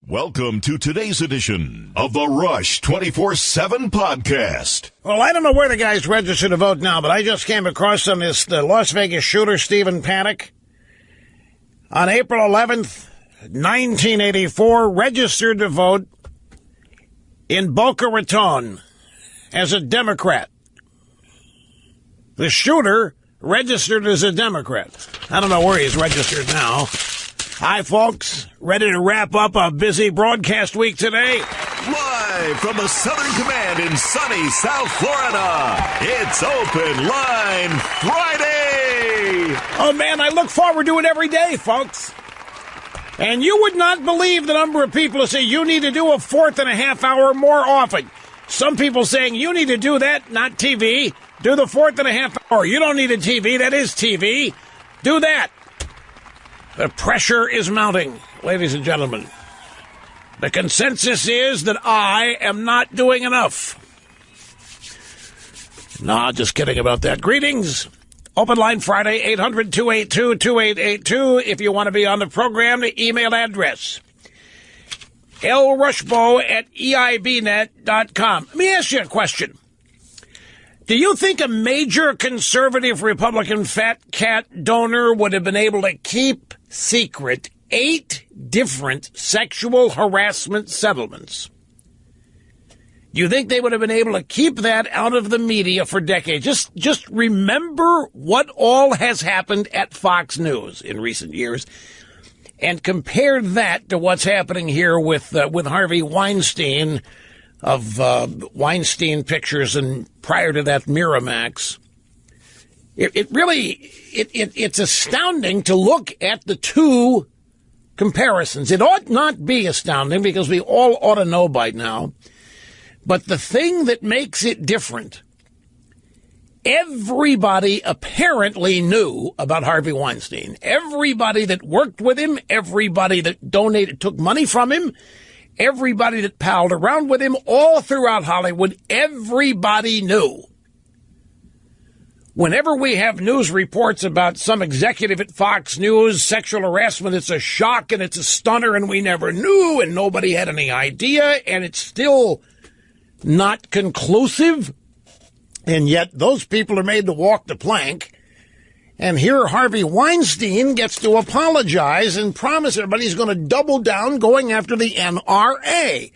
Welcome to today's edition of the Rush 24/7 podcast. Well, I don't know where the guy's registered to vote now, but I just came across the Las Vegas shooter, Stephen Paddock, on April 11th, 1984, registered to vote in Boca Raton as a Democrat. The shooter registered as a Democrat. I don't know where he's registered now. Hi, folks. Ready to wrap up a busy broadcast week today? Live from the Southern Command in sunny South Florida, it's Open Line Friday! Oh, man, I look forward to it every day, folks. And you would not believe the number of people who say you need to do a fourth and a half hour more often. Some people saying you need to do that, not TV. Do the fourth and a half hour. You don't need a TV. That is TV. Do that. The pressure is mounting, ladies and gentlemen. The consensus is that I am not doing enough. Nah, just kidding about that. Greetings. Open Line Friday, 800-282-2882. If you want to be on the program, the email address, lrushbo@eibnet.com. Let me ask you a question. Do you think a major conservative Republican fat cat donor would have been able to keep secret 8 different sexual harassment settlements? Do you think they would have been able to keep that out of the media for decades? Just remember what all has happened at Fox News in recent years and compare that to what's happening here with Harvey Weinstein of Weinstein Pictures and prior to that Miramax. It's astounding to look at the two comparisons. It ought not be astounding because we all ought to know by now. But the thing that makes it different, everybody apparently knew about Harvey Weinstein. Everybody that worked with him, everybody that donated, took money from him, everybody that palled around with him, all throughout Hollywood, everybody knew. Whenever we have news reports about some executive at Fox News, sexual harassment, it's a shock and it's a stunner and we never knew and nobody had any idea and it's still not conclusive. And yet those people are made to walk the plank. And here Harvey Weinstein gets to apologize and promise everybody he's going to double down going after the NRA,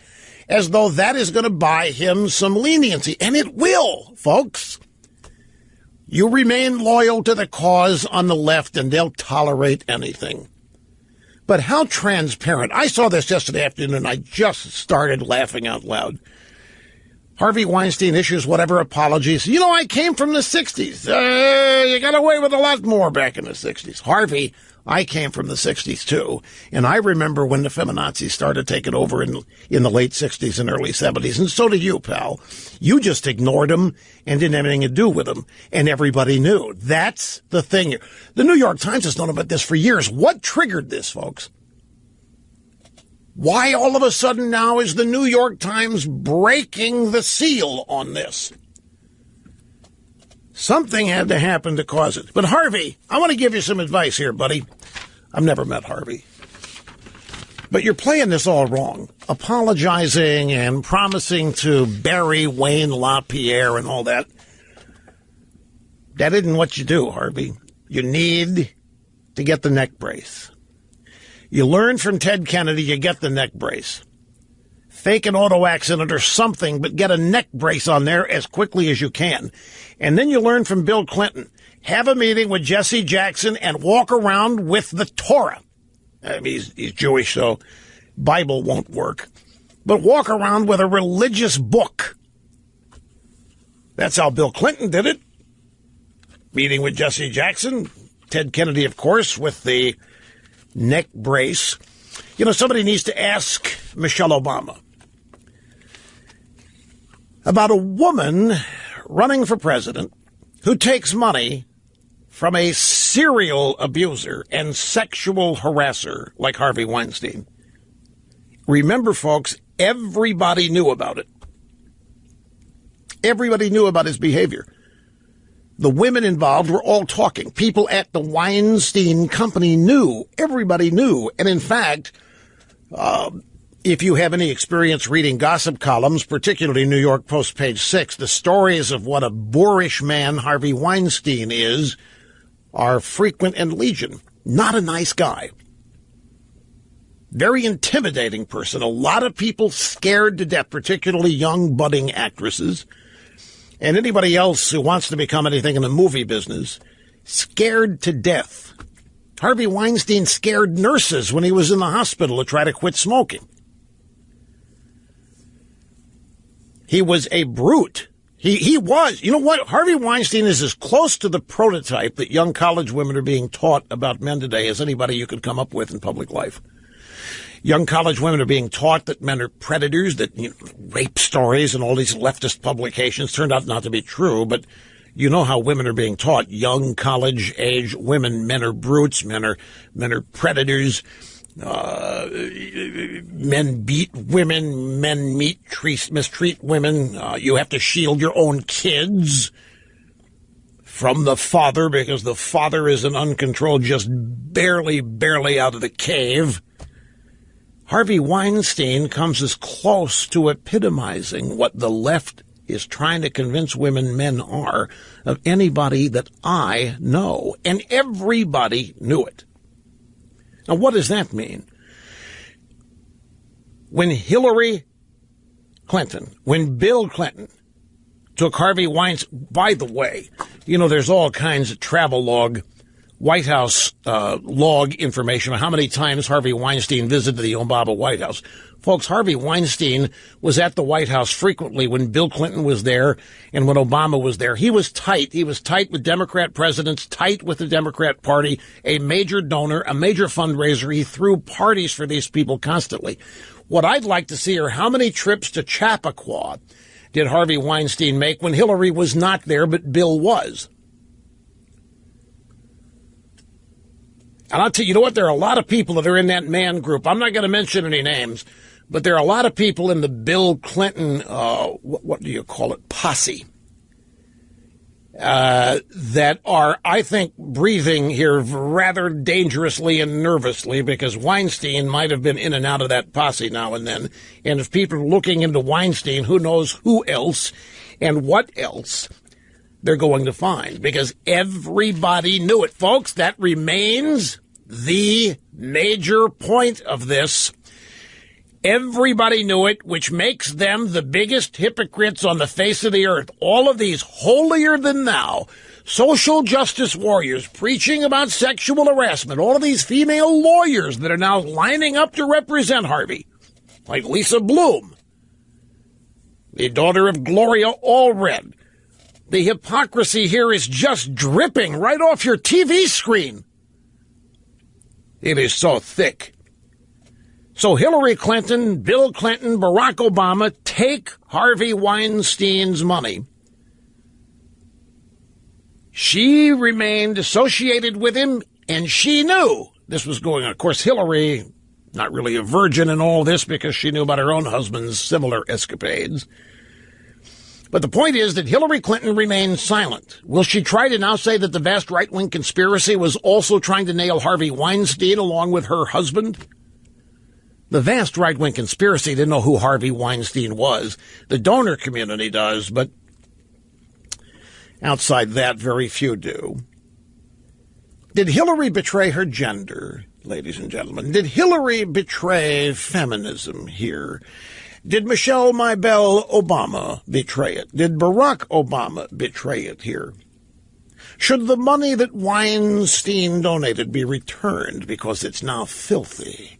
as though that is going to buy him some leniency. And it will, folks. You remain loyal to the cause on the left, and they'll tolerate anything. But how transparent. I saw this yesterday afternoon, and I just started laughing out loud. Harvey Weinstein issues whatever apologies. You know, I came from the 60s. You got away with a lot more back in the 60s. Harvey, I came from the 60s, too. And I remember when the feminazis started taking over in the late 60s and early 70s. And so did you, pal. You just ignored them and didn't have anything to do with them. And everybody knew. That's the thing. The New York Times has known about this for years. What triggered this, folks? Why all of a sudden now is the New York Times breaking the seal on this? Something had to happen to cause it. But Harvey, I want to give you some advice here, buddy. I've never met Harvey. But you're playing this all wrong. Apologizing and promising to bury Wayne LaPierre and all that. That isn't what you do, Harvey. You need to get the neck brace. You learn from Ted Kennedy, you get the neck brace. Fake an auto accident or something, but get a neck brace on there as quickly as you can. And then you learn from Bill Clinton. Have a meeting with Jesse Jackson and walk around with the Torah. I mean, he's Jewish, so Bible won't work. But walk around with a religious book. That's how Bill Clinton did it. Meeting with Jesse Jackson. Ted Kennedy, of course, with the neck brace. You know, somebody needs to ask Michelle Obama about a woman running for president who takes money from a serial abuser and sexual harasser like Harvey Weinstein. Remember, folks, everybody knew about it. Everybody knew about his behavior. The women involved were all talking. People at the Weinstein Company knew. Everybody knew. And in fact, If you have any experience reading gossip columns, particularly New York Post page 6, the stories of what a boorish man Harvey Weinstein is are frequent and legion. Not a nice guy. Very intimidating person. A lot of people scared to death, particularly young budding actresses and anybody else who wants to become anything in the movie business, scared to death. Harvey Weinstein scared nurses when he was in the hospital to try to quit smoking. He was a brute. He was. You know what? Harvey Weinstein is as close to the prototype that young college women are being taught about men today as anybody you could come up with in public life. Young college women are being taught that men are predators, that rape stories and all these leftist publications turned out not to be true, but you know how women are being taught. Young college-age women, men are brutes, men are predators. Men beat women, men mistreat women. You have to shield your own kids from the father because the father is an uncontrolled, just barely out of the cave. Harvey Weinstein comes as close to epitomizing what the left is trying to convince women men are of anybody that I know. And everybody knew it. Now, what does that mean? When Hillary Clinton, when Bill Clinton took Harvey Weinstein, by the way, there's all kinds of travel log, White House log information on how many times Harvey Weinstein visited the Obama White House. Folks, Harvey Weinstein was at the White House frequently when Bill Clinton was there and when Obama was there. He was tight. He was tight with Democrat presidents, tight with the Democrat Party, a major donor, a major fundraiser. He threw parties for these people constantly. What I'd like to see are how many trips to Chappaqua did Harvey Weinstein make when Hillary was not there, but Bill was. And I'll tell you, what? There are a lot of people that are in that man group. I'm not going to mention any names, but there are a lot of people in the Bill Clinton, what do you call it, posse, that are, I think, breathing here rather dangerously and nervously because Weinstein might have been in and out of that posse now and then. And if people are looking into Weinstein, who knows who else and what else they're going to find, because everybody knew it. Folks, that remains the major point of this. Everybody knew it, which makes them the biggest hypocrites on the face of the earth. All of these holier-than-thou social justice warriors preaching about sexual harassment, all of these female lawyers that are now lining up to represent Harvey, like Lisa Bloom, the daughter of Gloria Allred. The hypocrisy here is just dripping right off your TV screen. It is so thick. So Hillary Clinton, Bill Clinton, Barack Obama take Harvey Weinstein's money. She remained associated with him, and she knew this was going on. Of course, Hillary, not really a virgin in all this because she knew about her own husband's similar escapades. But the point is that Hillary Clinton remained silent. Will she try to now say that the vast right-wing conspiracy was also trying to nail Harvey Weinstein along with her husband? The vast right-wing conspiracy didn't know who Harvey Weinstein was. The donor community does, but outside that, very few do. Did Hillary betray her gender, ladies and gentlemen? Did Hillary betray feminism here? Did Michelle Maybelle Obama betray it? Did Barack Obama betray it here? Should the money that Weinstein donated be returned because it's now filthy?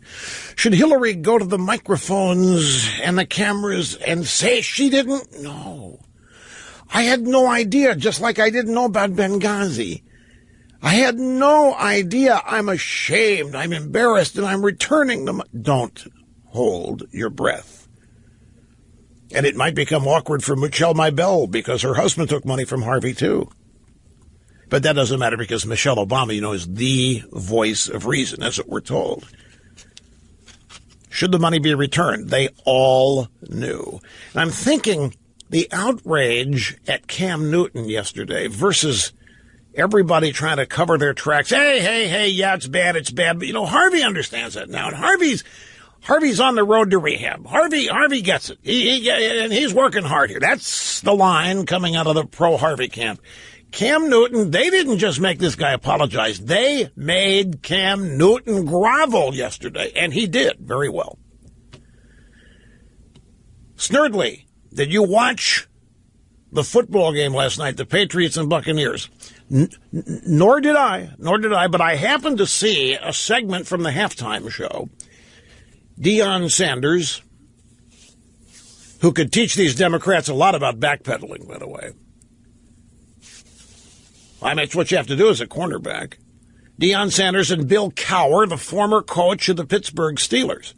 Should Hillary go to the microphones and the cameras and say she didn't know? I had no idea, just like I didn't know about Benghazi. I had no idea. I'm ashamed, I'm embarrassed, and I'm returning the money. Don't hold your breath. And it might become awkward for Michelle Maybelle because her husband took money from Harvey, too. But that doesn't matter because Michelle Obama, is the voice of reason, that's what we're told. Should the money be returned? They all knew. And I'm thinking the outrage at Cam Newton yesterday versus everybody trying to cover their tracks. Hey, yeah, it's bad. But, Harvey understands that now. And Harvey's on the road to rehab. Harvey gets it. And he's working hard here. That's the line coming out of the pro-Harvey camp. Cam Newton, they didn't just make this guy apologize. They made Cam Newton grovel yesterday, and he did very well. Snerdley, did you watch the football game last night, the Patriots and Buccaneers? Nor did I, but I happened to see a segment from the halftime show. Deion Sanders, who could teach these Democrats a lot about backpedaling, by the way. I mean, it's what you have to do as a cornerback. Deion Sanders and Bill Cowher, the former coach of the Pittsburgh Steelers.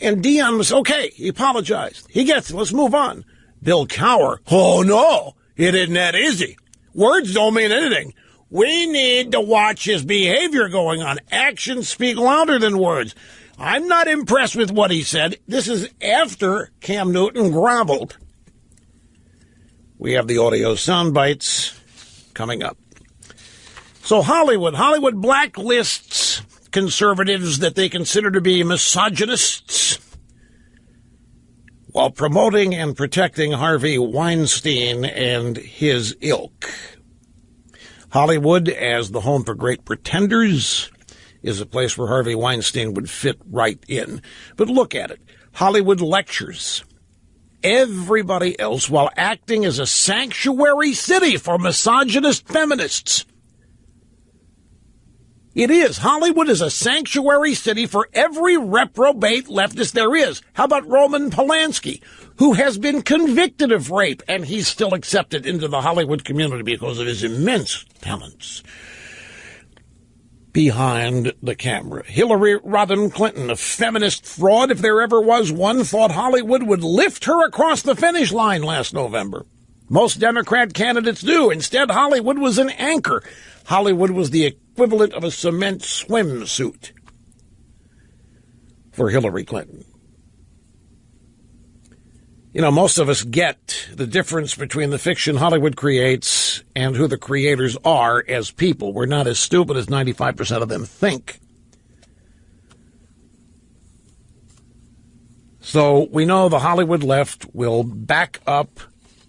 And Deion was okay. He apologized. He gets it. Let's move on. Bill Cowher, oh no, it isn't that easy. Words don't mean anything. We need to watch his behavior going on. Actions speak louder than words. I'm not impressed with what he said. This is after Cam Newton groveled. We have the audio sound bites coming up. So Hollywood blacklists conservatives that they consider to be misogynists while promoting and protecting Harvey Weinstein and his ilk. Hollywood, as the home for great pretenders, is a place where Harvey Weinstein would fit right in. But look at it. Hollywood lectures everybody else while acting as a sanctuary city for misogynist feminists. It is. Hollywood is a sanctuary city for every reprobate leftist there is. How about Roman Polanski, who has been convicted of rape, and he's still accepted into the Hollywood community because of his immense talents behind the camera. Hillary Rodham Clinton, a feminist fraud, if there ever was one, thought Hollywood would lift her across the finish line last November. Most Democrat candidates do. Instead, Hollywood was an anchor. Hollywood was the equivalent of a cement swimsuit for Hillary Clinton. You know, most of us get the difference between the fiction Hollywood creates and who the creators are as people. We're not as stupid as 95% of them think. So we know the Hollywood left will back up,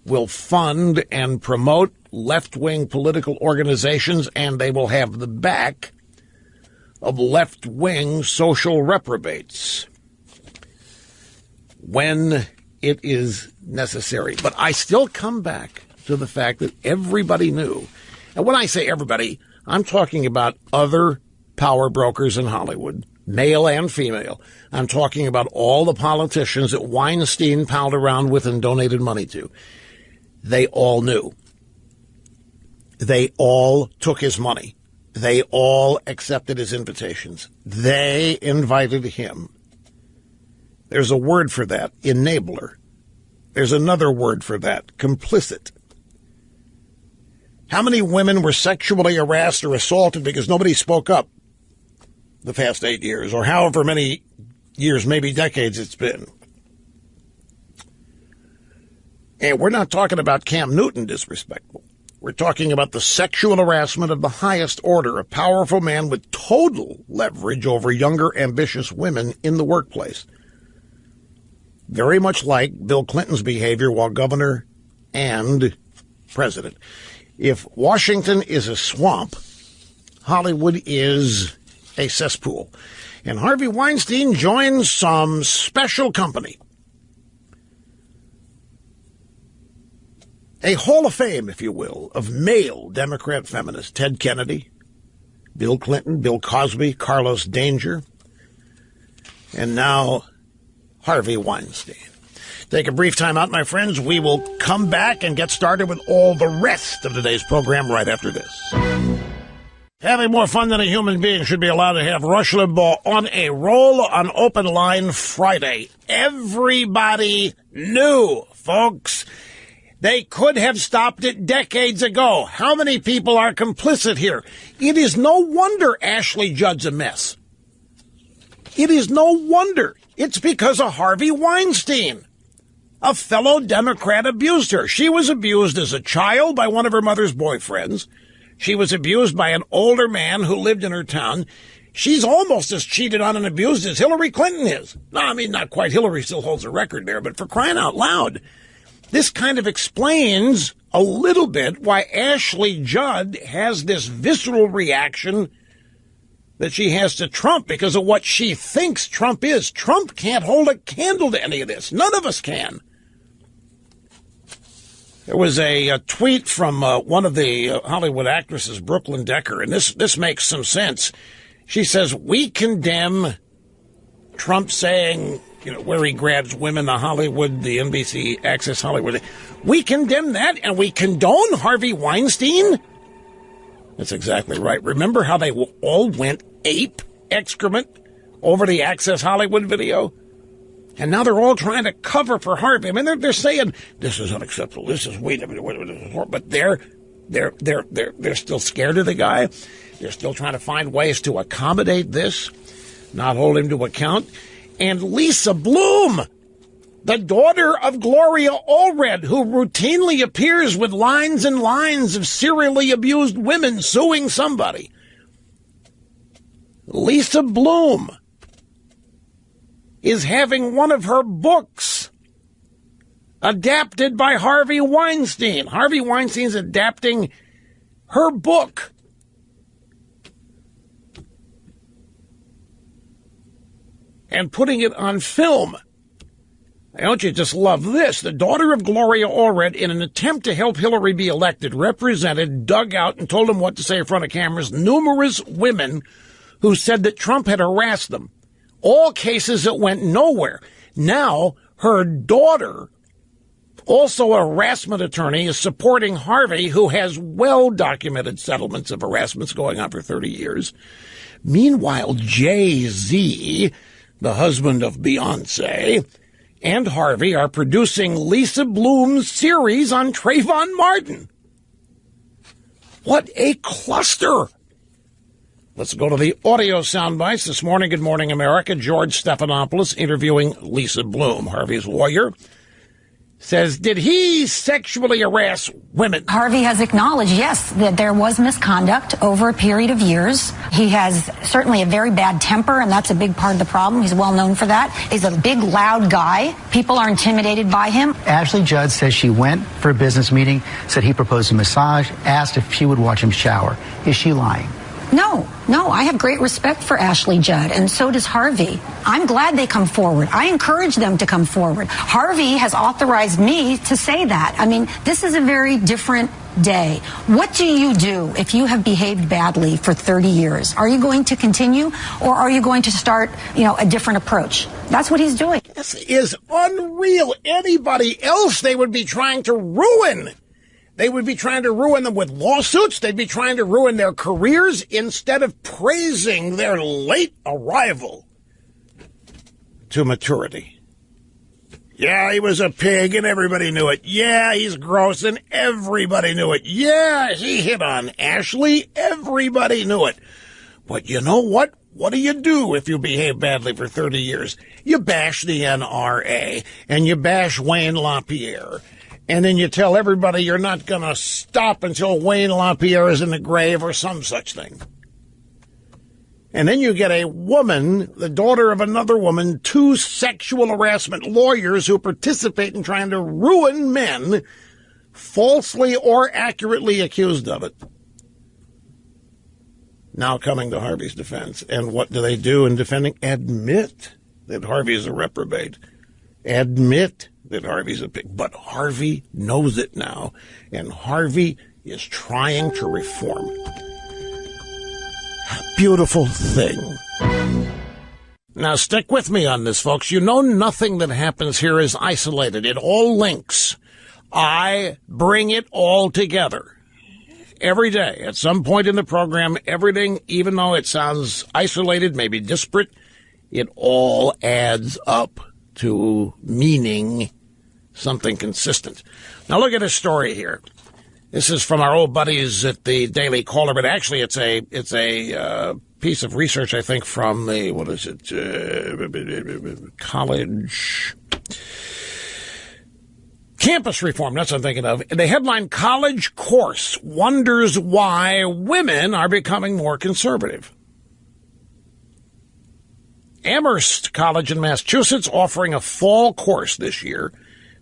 will fund and promote left-wing political organizations, and they will have the back of left-wing social reprobates when it is necessary. But I still come back to the fact that everybody knew. And when I say everybody, I'm talking about other power brokers in Hollywood, male and female. I'm talking about all the politicians that Weinstein palled around with and donated money to. They all knew. They all took his money. They all accepted his invitations. They invited him. There's a word for that, enabler. There's another word for that, complicit. How many women were sexually harassed or assaulted because nobody spoke up the past 8 years, or however many years, maybe decades it's been? And we're not talking about Cam Newton disrespectful. We're talking about the sexual harassment of the highest order, a powerful man with total leverage over younger, ambitious women in the workplace. Very much like Bill Clinton's behavior while governor and president. If Washington is a swamp, Hollywood is a cesspool. And Harvey Weinstein joins some special company. A hall of fame, if you will, of male Democrat feminists. Ted Kennedy, Bill Clinton, Bill Cosby, Carlos Danger, and now Harvey Weinstein. Take a brief time out, my friends. We will come back and get started with all the rest of today's program right after this. Having more fun than a human being should be allowed to have. Rush Limbaugh on a roll on Open Line Friday. Everybody knew, folks. They could have stopped it decades ago. How many people are complicit here? It is no wonder Ashley Judd's a mess. It is no wonder. It's because of Harvey Weinstein. A fellow Democrat abused her. She was abused as a child by one of her mother's boyfriends. She was abused by an older man who lived in her town. She's almost as cheated on and abused as Hillary Clinton is. No, I mean, not quite. Hillary still holds a record there, but for crying out loud, this kind of explains a little bit why Ashley Judd has this visceral reaction that she has to Trump because of what she thinks Trump is. Trump can't hold a candle to any of this. None of us can. There was a tweet from one of the Hollywood actresses, Brooklyn Decker, and this makes some sense. She says, we condemn Trump saying, where he grabs women, the NBC Access Hollywood. We condemn that, and we condone Harvey Weinstein? That's exactly right. Remember how they all went ape excrement over the Access Hollywood video? And now they're all trying to cover for Harvey. I mean, they're saying, this is unacceptable. This is, wait a minute, but they're still scared of the guy. They're still trying to find ways to accommodate this, not hold him to account. And Lisa Bloom, the daughter of Gloria Allred, who routinely appears with lines and lines of serially abused women suing somebody. Lisa Bloom is having one of her books adapted by Harvey Weinstein. Harvey Weinstein's adapting her book. And putting it on film. Don't you just love this? The daughter of Gloria Allred, in an attempt to help Hillary be elected, represented, dug out, and told him what to say in front of cameras, numerous women who said that Trump had harassed them. All cases that went nowhere. Now, her daughter, also a harassment attorney, is supporting Harvey, who has well-documented settlements of harassments going on for 30 years. Meanwhile, Jay-Z, the husband of Beyonce, and Harvey are producing Lisa Bloom's series on Trayvon Martin. What a cluster! Let's go to the audio soundbites this morning. Good morning, America. George Stephanopoulos interviewing Lisa Bloom, Harvey's lawyer. Says, did he sexually harass women? Harvey has acknowledged, yes, that there was misconduct over a period of years. He has certainly a very bad temper, and that's a big part of the problem. He's well known for that. He's a big, loud guy. People are intimidated by him. Ashley Judd says she went for a business meeting, said he proposed a massage, asked if she would watch him shower. Is she lying? No, I have great respect for Ashley Judd, and so does Harvey. I'm glad they come forward. I encourage them to come forward. Harvey has authorized me to say that. I mean, this is a very different day. What do you do if you have behaved badly for 30 years? Are you going to continue, or are you going to start, a different approach? That's what he's doing. This is unreal. Anybody else they would be trying to ruin. They would be trying to ruin them with lawsuits. They'd be trying to ruin their careers instead of praising their late arrival to maturity. Yeah, he was a pig and everybody knew it. Yeah, he's gross and everybody knew it. Yeah, he hit on Ashley. Everybody knew it. But you know what? What do you do if you behave badly for 30 years? You bash the NRA and you bash Wayne LaPierre. And then you tell everybody you're not going to stop until Wayne LaPierre is in the grave or some such thing. And then you get a woman, the daughter of another woman, two sexual harassment lawyers who participate in trying to ruin men, falsely or accurately accused of it. Now coming to Harvey's defense. And what do they do in defending? Admit that Harvey is a reprobate. Admit that Harvey's a pig. But Harvey knows it now, and Harvey is trying to reform. A beautiful thing. Now, stick with me on this, folks. You know nothing that happens here is isolated. It all links. I bring it all together. Every day, at some point in the program, everything, even though it sounds isolated, maybe disparate, it all adds up to meaning something consistent. Now look at this story here. This is from our old buddies at the Daily Caller, but actually it's a piece of research, I think, from the, college campus reform. That's what I'm thinking of. The headline, College Course Wonders Why Women Are Becoming More Conservative. Amherst College in Massachusetts offering a fall course this year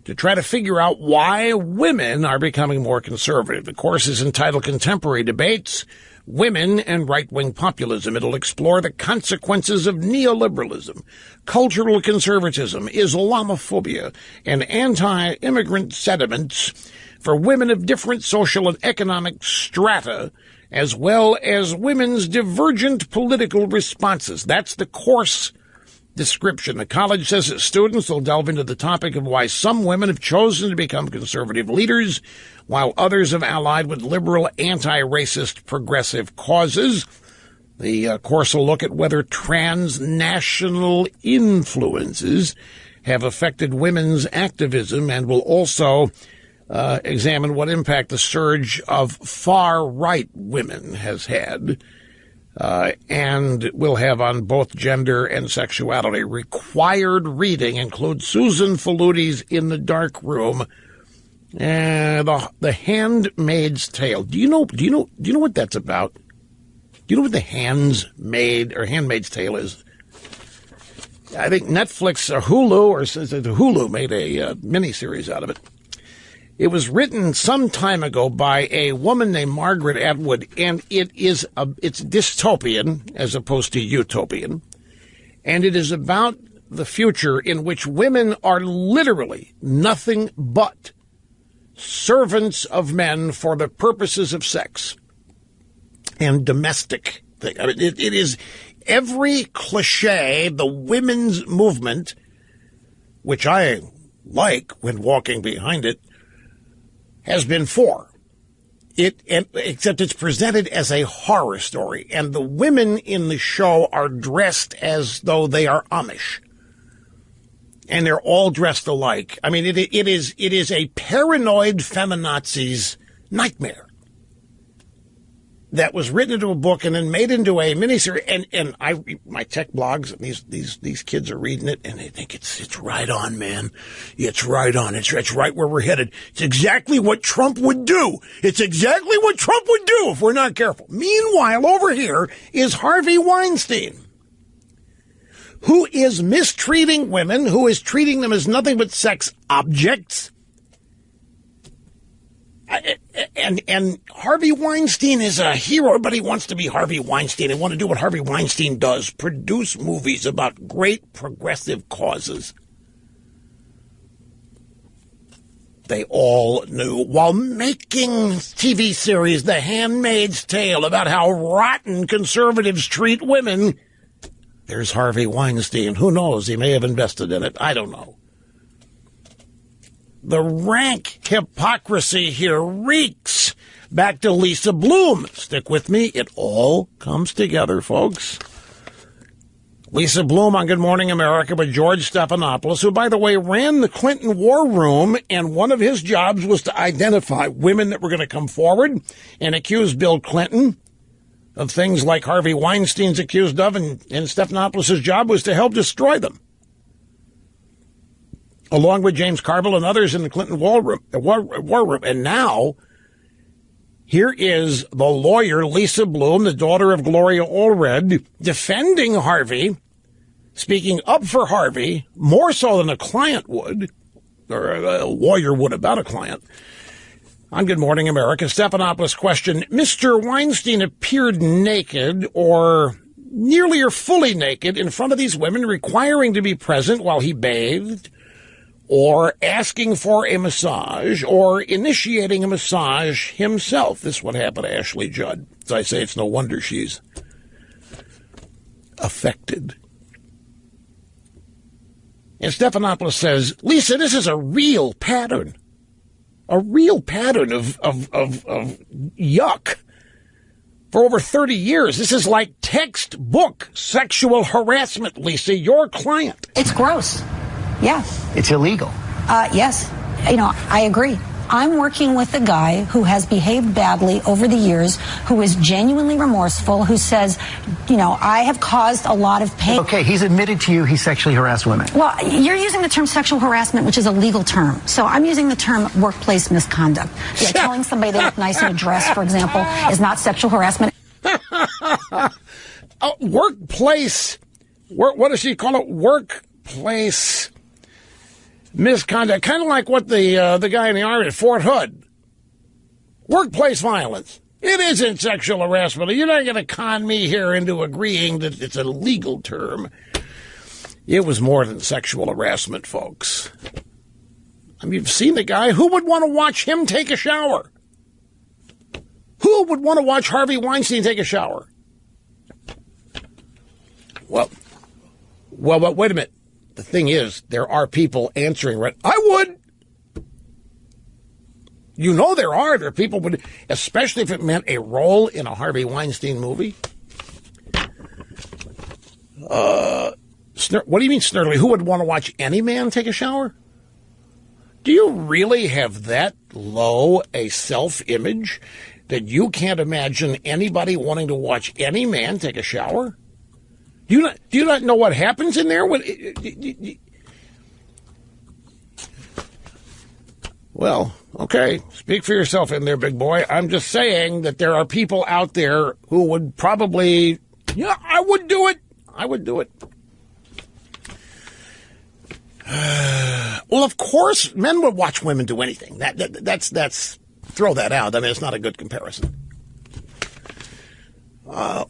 to try to figure out why women are becoming more conservative. The course is entitled Contemporary Debates, Women and Right-Wing Populism. It'll explore the consequences of neoliberalism, cultural conservatism, Islamophobia, and anti-immigrant sentiments for women of different social and economic strata, as well as women's divergent political responses. That's the course description. The college says that students will delve into the topic of why some women have chosen to become conservative leaders, while others have allied with liberal, anti-racist, progressive causes. The course will look at whether transnational influences have affected women's activism and will also examine what impact the surge of far-right women has had. And will have on both gender and sexuality. Required reading includes Susan Faluti's In the Dark Room, the Handmaid's Tale. Do you know what that's about? Do you know what the Handmaid's Tale is? I think Netflix or Hulu made a miniseries out of it. It was written some time ago by a woman named Margaret Atwood, and it's dystopian as opposed to utopian. And it is about the future in which women are literally nothing but servants of men for the purposes of sex and domestic thing. I mean, it is every cliche the women's movement, which I like when walking behind it, has been for. Except it's presented as a horror story, and the women in the show are dressed as though they are Amish. And they're all dressed alike. I mean, it is a paranoid feminazi's nightmare that was written into a book and then made into a miniseries. And I my tech blogs, and these kids are reading it, and they think it's right on, man. It's right on. It's right where we're headed. It's exactly what Trump would do. It's exactly what Trump would do if we're not careful. Meanwhile, over here is Harvey Weinstein, who is mistreating women, who is treating them as nothing but sex objects. And Harvey Weinstein is a hero. Everybody wants to be Harvey Weinstein and want to do what Harvey Weinstein does, produce movies about great progressive causes. They all knew while making TV series The Handmaid's Tale about how rotten conservatives treat women. There's Harvey Weinstein. Who knows? He may have invested in it. I don't know. The rank hypocrisy here reeks. Back to Lisa Bloom. Stick with me. It all comes together, folks. Lisa Bloom on Good Morning America with George Stephanopoulos, who, by the way, ran the Clinton War Room, and one of his jobs was to identify women that were going to come forward and accuse Bill Clinton of things like Harvey Weinstein's accused of, and Stephanopoulos' job was to help destroy them, along with James Carville and others in the Clinton war room. And now, here is the lawyer, Lisa Bloom, the daughter of Gloria Allred, defending Harvey, speaking up for Harvey, more so than a client would, or a lawyer would about a client. On Good Morning America, Stephanopoulos question, Mr. Weinstein appeared naked or nearly or fully naked in front of these women, requiring to be present while he bathed, or asking for a massage, or initiating a massage himself. This is what happened to Ashley Judd. As I say, it's no wonder she's affected. And Stephanopoulos says, Lisa, this is a real pattern. A real pattern of yuck. For over 30 years, this is like textbook sexual harassment, Lisa, your client. It's gross. Yeah. It's illegal. Yes. I agree. I'm working with a guy who has behaved badly over the years, who is genuinely remorseful, who says, I have caused a lot of pain. Okay, he's admitted to you he sexually harassed women. Well, you're using the term sexual harassment, which is a legal term. So I'm using the term workplace misconduct. Yeah, telling somebody they look nice in a dress, for example, is not sexual harassment. Workplace what does she call it? Workplace misconduct. Kind of like what the guy in the Army at Fort Hood. Workplace violence. It isn't sexual harassment. You're not going to con me here into agreeing that it's a legal term. It was more than sexual harassment, folks. I mean, you've seen the guy. Who would want to watch him take a shower? Who would want to watch Harvey Weinstein take a shower? Well, wait a minute. The thing is, there are people answering right. I would. You know there are. There are people would, especially if it meant a role in a Harvey Weinstein movie. What do you mean, Snurdly? Who would want to watch any man take a shower? Do you really have that low a self-image that you can't imagine anybody wanting to watch any man take a shower? Do you not know what happens in there? Well, okay, speak for yourself in there, big boy. I'm just saying that there are people out there who would probably, yeah, I would do it. I would do it. Well, of course, men would watch women do anything. That's throw that out. I mean, it's not a good comparison.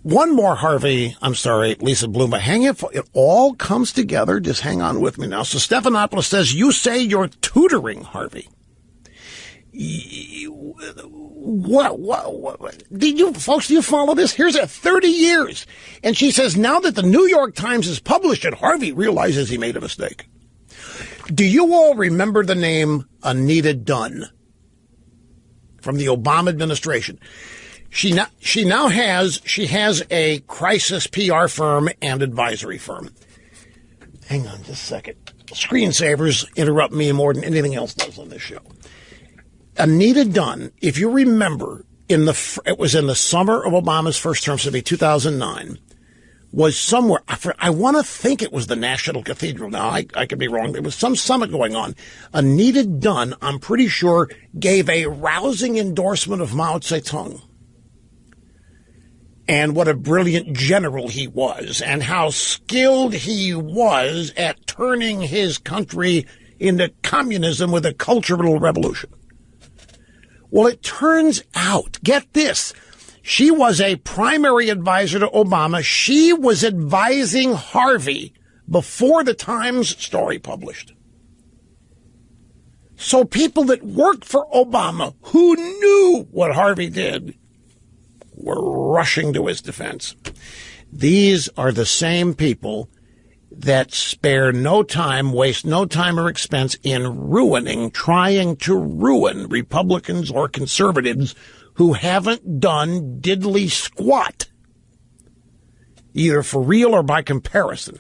One more, Harvey. I'm sorry, Lisa Bloom. But it all comes together. Just hang on with me now. So Stephanopoulos says, you say you're tutoring Harvey. What? Do you follow this? Here's 30 years. And she says, now that the New York Times has published it, Harvey realizes he made a mistake. Do you all remember the name Anita Dunn from the Obama administration? She now has a crisis PR firm and advisory firm. Hang on just a second. Screensavers interrupt me more than anything else does on this show. Anita Dunn, if you remember, it was in the summer of Obama's first term, so it'd be 2009, was somewhere, I want to think it was the National Cathedral. Now, I could be wrong. There was some summit going on. Anita Dunn, I'm pretty sure, gave a rousing endorsement of Mao Zedong. And what a brilliant general he was, and how skilled he was at turning his country into communism with a cultural revolution. Well, it turns out, get this, she was a primary advisor to Obama. She was advising Harvey before the Times story published. So people that worked for Obama, who knew what Harvey did, were rushing to his defense. These are the same people that spare no time, waste no time or expense in trying to ruin Republicans or conservatives who haven't done diddly squat, either for real or by comparison.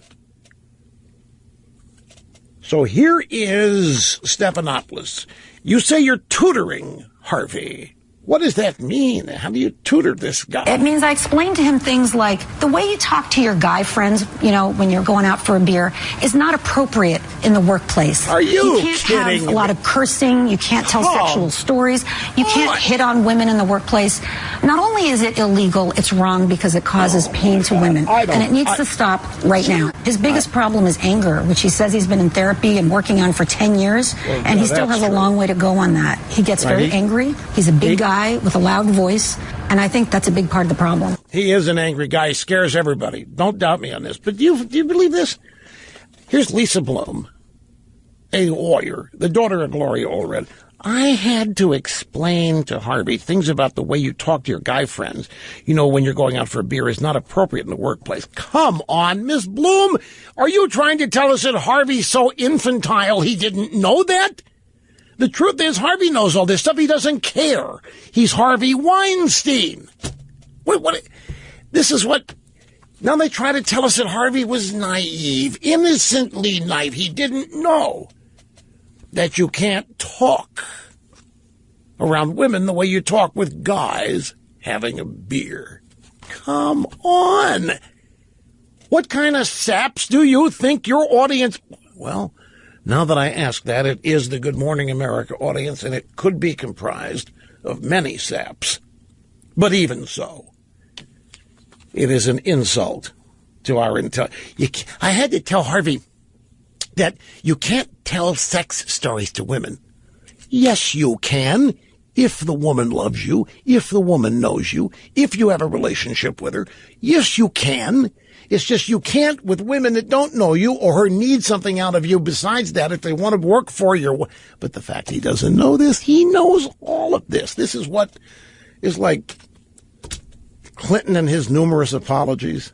So here is Stephanopoulos. You say you're tutoring Harvey. What does that mean? How do you tutor this guy? It means I explain to him things like the way you talk to your guy friends, when you're going out for a beer, is not appropriate in the workplace. Are you can't kidding have a lot of cursing. You can't tell sexual stories. You can't hit on women in the workplace. Not only is it illegal, it's wrong because it causes pain to women. And it needs to stop right now. His biggest problem is anger, which he says he's been in therapy and working on for 10 years. And he still has a long way to go on that. He gets very angry. He's a big guy with a loud voice, and I think that's a big part of the problem. He is an angry guy. He scares everybody. Don't doubt me on this. But do you believe this? Here's Lisa Bloom, a lawyer, the daughter of Gloria Allred. I had to explain to Harvey things about the way you talk to your guy friends, when you're going out for a beer is not appropriate in the workplace. Come on, Miss Bloom. Are you trying to tell us that Harvey's so infantile he didn't know that? The truth is, Harvey knows all this stuff. He doesn't care. He's Harvey Weinstein. What? This is what... Now they try to tell us that Harvey was naive, innocently naive. He didn't know that you can't talk around women the way you talk with guys having a beer. Come on. What kind of saps do you think your audience... Well... Now that I ask that, it is the Good Morning America audience, and it could be comprised of many saps. But even so, it is an insult to our I had to tell Harvey that you can't tell sex stories to women. Yes, you can. If the woman loves you, if the woman knows you, if you have a relationship with her, yes, you can. It's just you can't with women that don't know you or need something out of you besides that if they want to work for you. But the fact he doesn't know this, he knows all of this. This is what is like Clinton and his numerous apologies.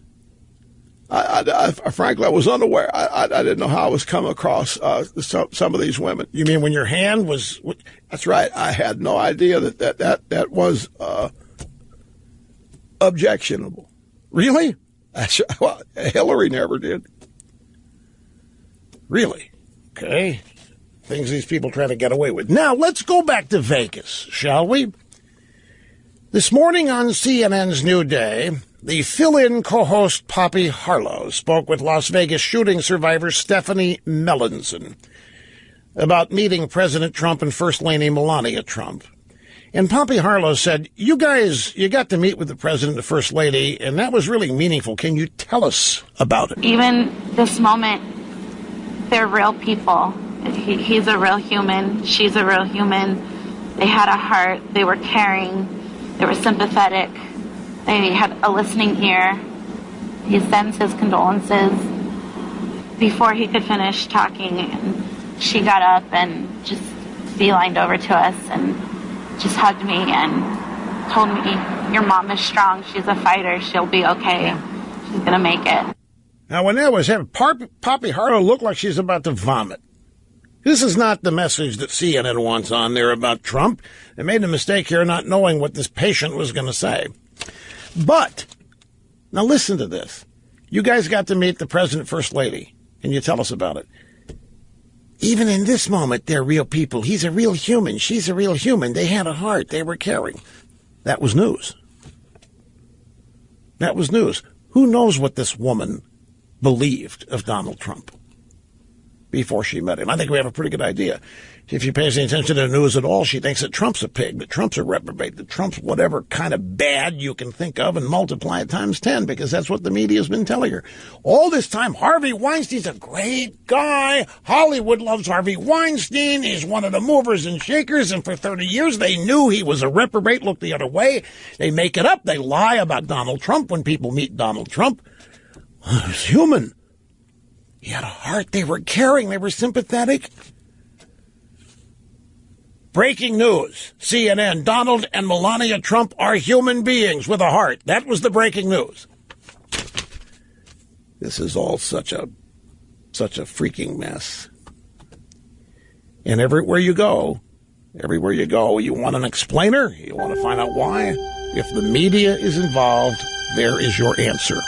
Frankly, I was unaware. I didn't know how I was coming across some of these women. You mean when your hand was? That's right. I had no idea that was objectionable. Really? Well, Hillary never did. Really? Okay. Things these people try to get away with. Now let's go back to Vegas, shall we? This morning on CNN's New Day, the fill-in co-host Poppy Harlow spoke with Las Vegas shooting survivor Stephanie Melanson about meeting President Trump and First Lady Melania Trump. And Poppy Harlow said, you guys, you got to meet with the President and the First Lady, and that was really meaningful. Can you tell us about it? Even this moment, they're real people. He's a real human. She's a real human. They had a heart. They were caring. They were sympathetic. They had a listening ear. He sends his condolences. Before he could finish talking, and she got up and just beelined over to us and just hugged me and told me, your mom is strong. She's a fighter. She'll be okay. She's going to make it. Now, when that was happening, Poppy Harlow looked like she's about to vomit. This is not the message that CNN wants on there about Trump. They made a mistake here not knowing what this patient was going to say. But, now listen to this. You guys got to meet the President, First Lady, and you tell us about it. Even in this moment, they're real people. He's a real human. She's a real human. They had a heart. They were caring. That was news. That was news. Who knows what this woman believed of Donald Trump before she met him? I think we have a pretty good idea. If she pays any attention to the news at all, she thinks that Trump's a pig, that Trump's a reprobate, that Trump's whatever kind of bad you can think of and multiply it times 10, because that's what the media's been telling her. All this time, Harvey Weinstein's a great guy. Hollywood loves Harvey Weinstein. He's one of the movers and shakers, and for 30 years they knew he was a reprobate, looked the other way. They make it up. They lie about Donald Trump when people meet Donald Trump. He's human. He had a heart. They were caring. They were sympathetic. Breaking news. CNN. Donald and Melania Trump are human beings with a heart. That was the breaking news. This is all such a freaking mess. And everywhere you go, you want an explainer. You want to find out why. If the media is involved, there is your answer.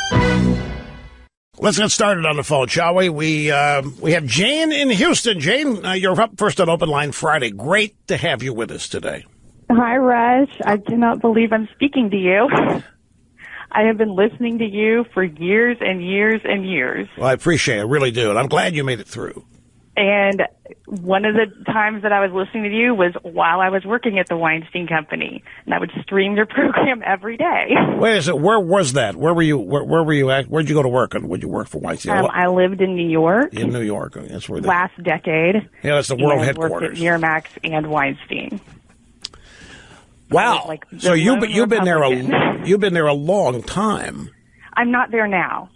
Let's get started on the phone, shall we? We have Jane in Houston. Jane, you're up first on Open Line Friday. Great to have you with us today. Hi, Rush. I cannot believe I'm speaking to you. I have been listening to you for years and years and years. Well, I appreciate it. I really do. And I'm glad you made it through. And one of the times that I was listening to you was while I was working at the Weinstein Company, and I would stream your program every day. Wait a second. Where was that? Where were you? Where were you at? Where'd you go to work? And would you work for Weinstein? I lived in New York. In New York. That's where. Last decade. Yeah, that's the world Worked headquarters. at Miramax and Weinstein. Wow. So you've been there a long time. I'm not there now.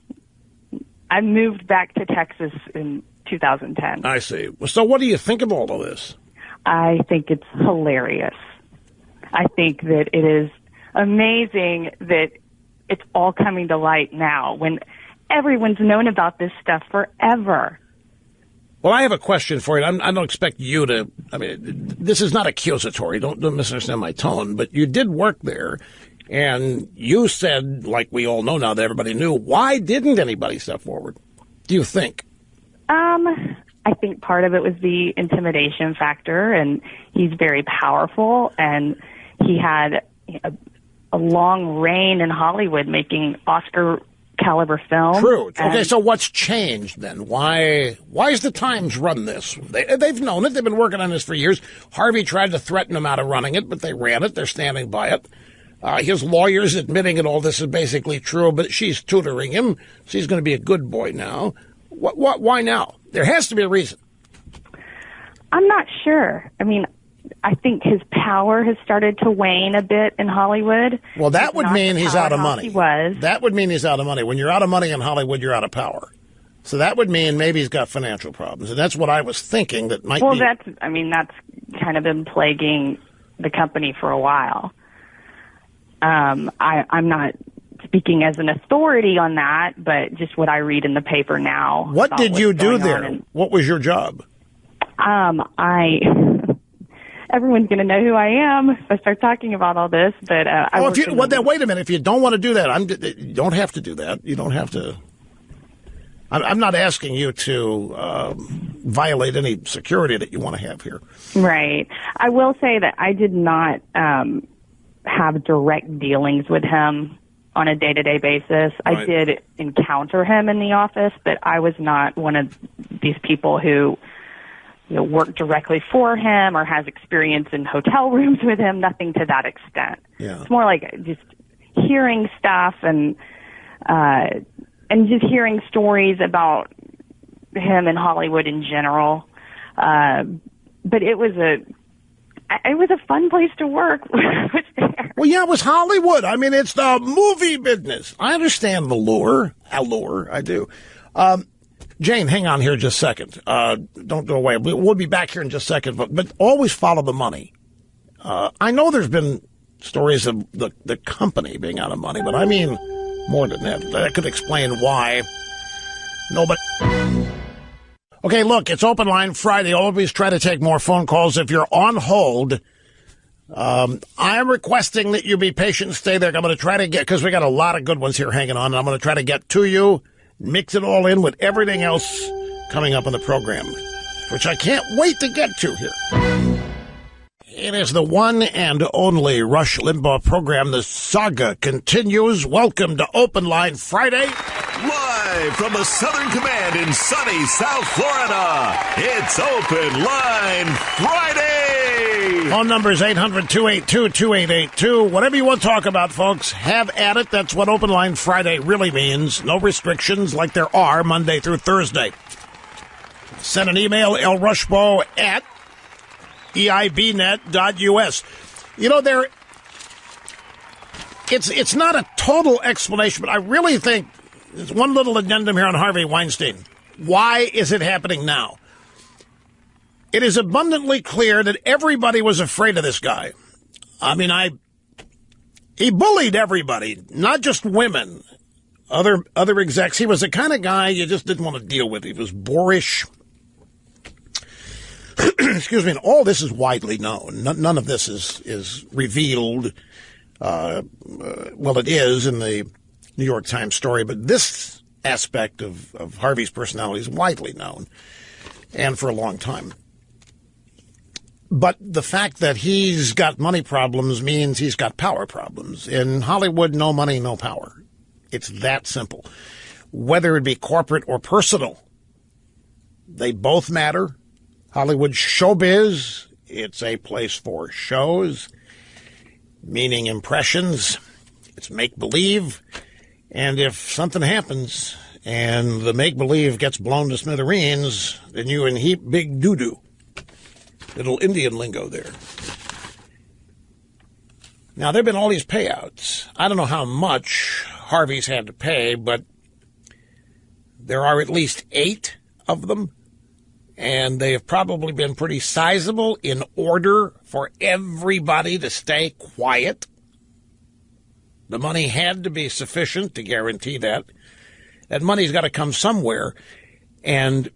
I moved back to Texas in 2010. I see. So what do you think of all of this? I think it's hilarious. I think that it is amazing that it's all coming to light now when everyone's known about this stuff forever. Well, I have a question for you. I don't expect you to, this is not accusatory. Don't misunderstand my tone, but you did work there. And you said, like we all know now that everybody knew, why didn't anybody step forward? Do you think? I think part of it was the intimidation factor, and he's very powerful, and he had a long reign in Hollywood making Oscar-caliber films. True. Okay, so what's changed then? Why is the Times run this? They've known it. They've been working on this for years. Harvey tried to threaten them out of running it, but they ran it. They're standing by it. His lawyer's admitting that all this is basically true, but she's tutoring him. So he's going to be a good boy now. Why now? There has to be a reason. I'm not sure. I mean, I think his power has started to wane a bit in Hollywood. Well, that would mean he's out of money. He was. That would mean he's out of money. When you're out of money in Hollywood, you're out of power. So that would mean maybe he's got financial problems. And that's what I was thinking that might be. Well, that's kind of been plaguing the company for a while. I'm not speaking as an authority on that, but just what I read in the paper now. What did you do there? What was your job? Everyone's going to know who I am if I start talking about all this. But wait a minute. If you don't want to do that, you don't have to do that. You don't have to. I'm not asking you to violate any security that you want to have here. Right. I will say that I did not have direct dealings with him on a day-to-day basis. Right. I did encounter him in the office, but I was not one of these people who worked directly for him or has experience in hotel rooms with him, nothing to that extent. Yeah. It's more like just hearing stuff and just hearing stories about him in Hollywood in general. But it was a fun place to work. Well, yeah, it was Hollywood. I mean, it's the movie business. I understand the lure. I do. Jane, hang on here just a second. Don't go away. We'll be back here in just a second, but always follow the money. I know there's been stories of the company being out of money, but I mean more than that. That could explain why nobody... Okay, look, it's Open Line Friday. Always try to take more phone calls. If you're on hold, I am requesting that you be patient and stay there. I'm going to try to get, because we got a lot of good ones here hanging on, and I'm going to try to get to you, mix it all in with everything else coming up in the program, which I can't wait to get to here. It is the one and only Rush Limbaugh program. The saga continues. Welcome to Open Line Friday. Live from the Southern Command in sunny South Florida, it's Open Line Friday. Phone number is 800-282-2882. Whatever you want to talk about, folks, have at it. That's what Open Line Friday really means. No restrictions like there are Monday through Thursday. Send an email, lrushbo at eibnet.us. It's not a total explanation, but I really think there's one little addendum here on Harvey Weinstein. Why is it happening now? It is abundantly clear that everybody was afraid of this guy. I mean, he bullied everybody, not just women, other execs. He was the kind of guy you just didn't want to deal with. He was boorish. Excuse me. And all this is widely known. None of this is revealed. Well, it is in the New York Times story, but this aspect of Harvey's personality is widely known, and for a long time. But the fact that he's got money problems means he's got power problems. In Hollywood, no money, no power. It's that simple. Whether it be corporate or personal, they both matter. Hollywood showbiz, it's a place for shows, meaning impressions. It's make-believe. And if something happens and the make-believe gets blown to smithereens, then you in heap big doo-doo. Little Indian lingo there. Now, there have been all these payouts. I don't know how much Harvey's had to pay, but there are at least 8 of them, and they have probably been pretty sizable in order for everybody to stay quiet. The money had to be sufficient to guarantee that. That money's got to come somewhere, and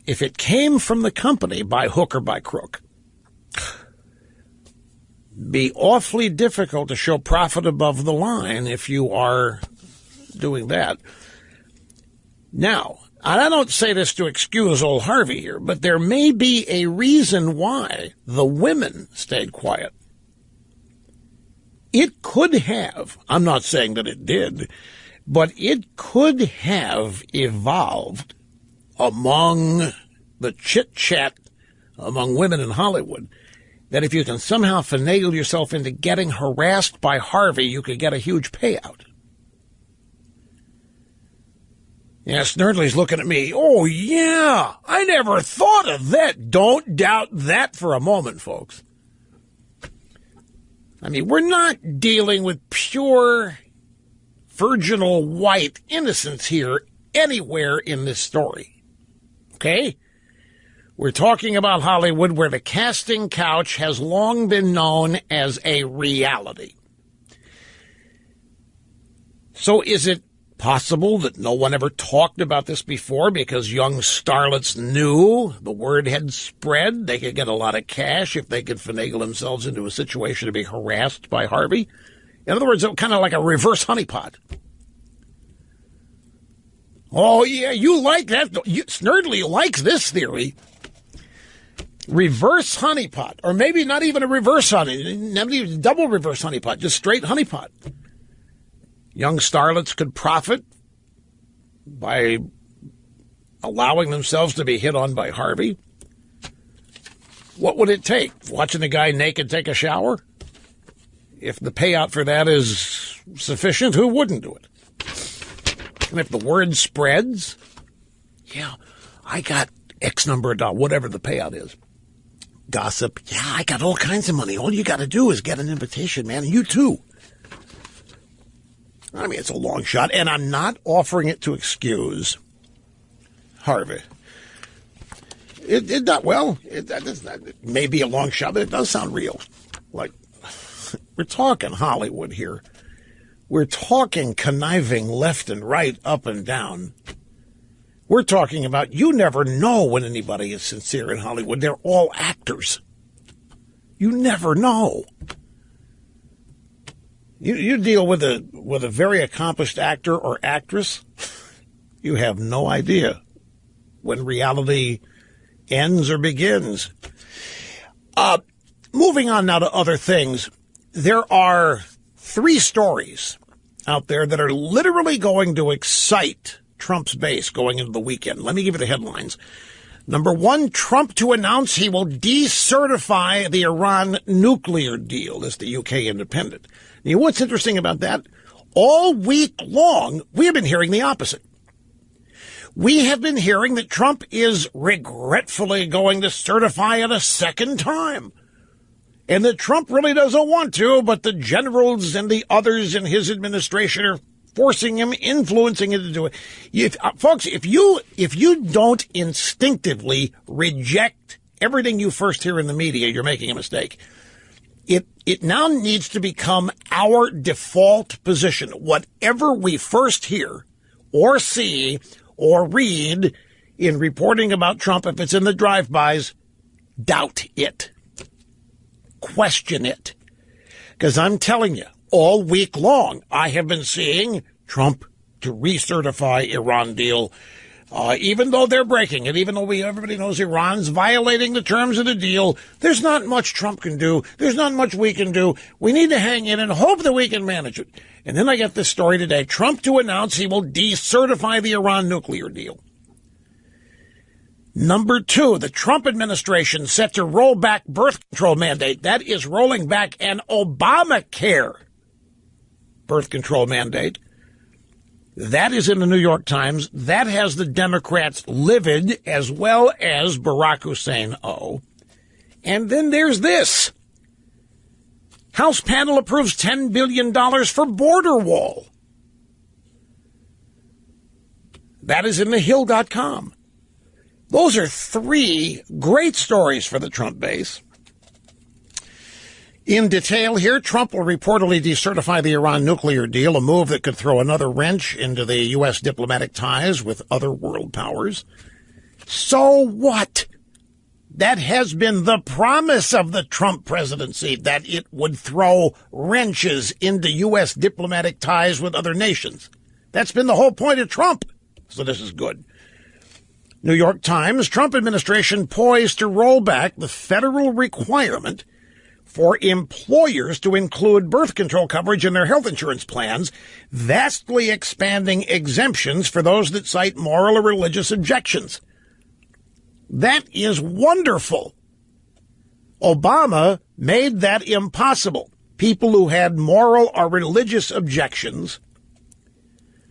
if it came from the company by hook or by crook, be awfully difficult to show profit above the line if you are doing that. Now, and I don't say this to excuse old Harvey here, but there may be a reason why the women stayed quiet. It could have, I'm not saying that it did, but it could have evolved among the chit-chat among women in Hollywood that if you can somehow finagle yourself into getting harassed by Harvey, you could get a huge payout. Yeah, Snerdley's looking at me. Oh, yeah, I never thought of that. Don't doubt that for a moment, folks. I mean, we're not dealing with pure, virginal white innocence here anywhere in this story. Okay? We're talking about Hollywood, where the casting couch has long been known as a reality. So is it possible that no one ever talked about this before because young starlets knew the word had spread? They could get a lot of cash if they could finagle themselves into a situation to be harassed by Harvey. In other words, kind of like a reverse honeypot. Oh, yeah, you like that. Snerdley likes this theory. Reverse honeypot, or maybe not even a reverse honey, not even double reverse honeypot, just straight honeypot. Young starlets could profit by allowing themselves to be hit on by Harvey. What would it take? Watching the guy naked take a shower? If the payout for that is sufficient, who wouldn't do it? And if the word spreads, yeah, I got X number of dollars, whatever the payout is. Gossip, yeah, I got all kinds of money. All you got to do is get an invitation, man, and you too. I mean, it's a long shot, and I'm not offering it to excuse Harvey. It may be a long shot, but it does sound real. Like, we're talking Hollywood here. We're talking conniving left and right, up and down. We're talking about you never know when anybody is sincere in Hollywood. They're all actors. You never know. You deal with a very accomplished actor or actress, you have no idea when reality ends or begins. Moving on now to other things. There are 3 stories out there that are literally going to excite Trump's base going into the weekend. Let me give you the headlines. Number 1, Trump to announce he will decertify the Iran nuclear deal. That's the UK Independent. Now, what's interesting about that? All week long, we have been hearing the opposite. We have been hearing that Trump is regretfully going to certify it a second time. And that Trump really doesn't want to, but the generals and the others in his administration are forcing him, influencing him to do it. Folks, if you don't instinctively reject everything you first hear in the media, you're making a mistake. It now needs to become our default position. Whatever we first hear or see or read in reporting about Trump, if it's in the drive-bys, doubt it. Question it. Because I'm telling you, all week long, I have been seeing Trump to recertify Iran deal, even though they're breaking it, even though everybody knows Iran's violating the terms of the deal. There's not much Trump can do. There's not much we can do. We need to hang in and hope that we can manage it. And then I get this story today. Trump to announce he will decertify the Iran nuclear deal. Number 2, the Trump administration set to roll back birth control mandate. That is rolling back an Obamacare birth control mandate. That is in the New York Times. That has the Democrats livid, as well as Barack Hussein O. And then there's this. House panel approves $10 billion for border wall. That is in thehill.com. Those are 3 great stories for the Trump base. In detail here, Trump will reportedly decertify the Iran nuclear deal, a move that could throw another wrench into the U.S. diplomatic ties with other world powers. So what? That has been the promise of the Trump presidency, that it would throw wrenches into U.S. diplomatic ties with other nations. That's been the whole point of Trump. So this is good. New York Times, Trump administration poised to roll back the federal requirement for employers to include birth control coverage in their health insurance plans, vastly expanding exemptions for those that cite moral or religious objections. That is wonderful. Obama made that impossible. People who had moral or religious objections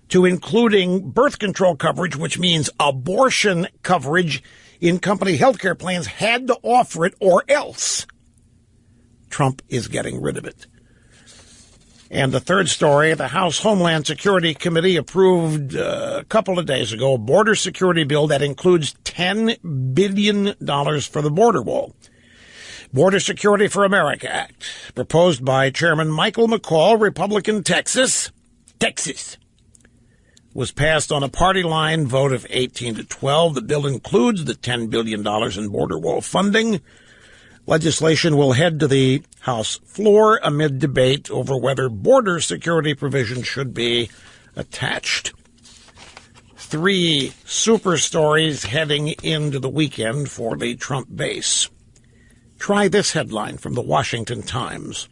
to including birth control coverage, which means abortion coverage in company health care plans, had to offer it or else. Trump is getting rid of it. And the third story, the House Homeland Security Committee approved a couple of days ago a border security bill that includes $10 billion for the border wall. Border Security for America Act, proposed by Chairman Michael McCaul, Republican, Texas, was passed on a party line vote of 18-12. The bill includes the $10 billion in border wall funding. Legislation will head to the House floor amid debate over whether border security provisions should be attached. 3 super stories heading into the weekend for the Trump base. Try this headline from the Washington Times.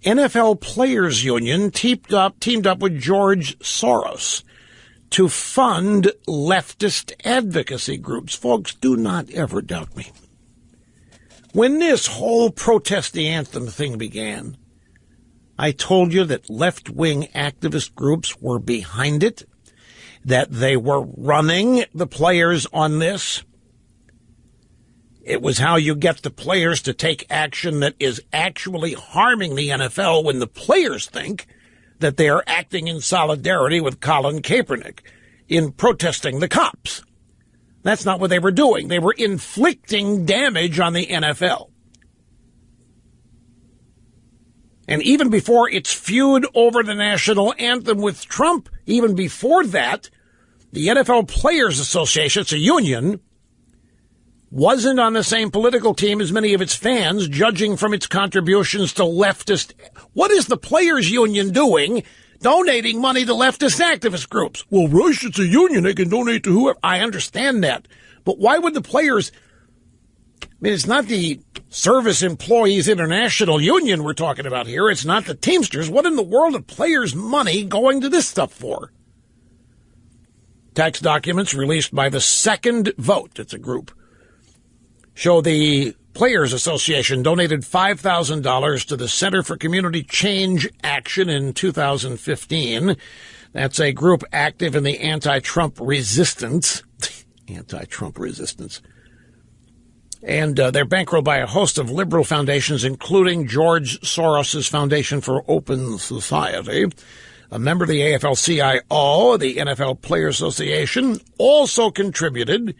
NFL Players Union teamed up with George Soros to fund leftist advocacy groups. Folks, do not ever doubt me. When this whole protest the anthem thing began, I told you that left-wing activist groups were behind it, that they were running the players on this. It was how you get the players to take action that is actually harming the NFL when the players think that they are acting in solidarity with Colin Kaepernick in protesting the cops. That's not what they were doing. They were inflicting damage on the NFL. And even before its feud over the national anthem with Trump, even before that, the NFL Players Association, it's a union, wasn't on the same political team as many of its fans, judging from its contributions to leftist. What is the Players Union doing? Donating money to leftist activist groups. Well, Rush, it's a union. They can donate to whoever. I understand that. But why would the players? I mean, it's not the Service Employees International Union we're talking about here. It's not the Teamsters. What in the world are players' money going to this stuff for? Tax documents released by the Second Vote, it's a group, show the Players Association donated $5,000 to the Center for Community Change Action in 2015. That's a group active in the anti-Trump resistance. Anti-Trump resistance. And they're bankrolled by a host of liberal foundations, including George Soros' Foundation for Open Society. A member of the AFL-CIO, the NFL Players Association, also contributed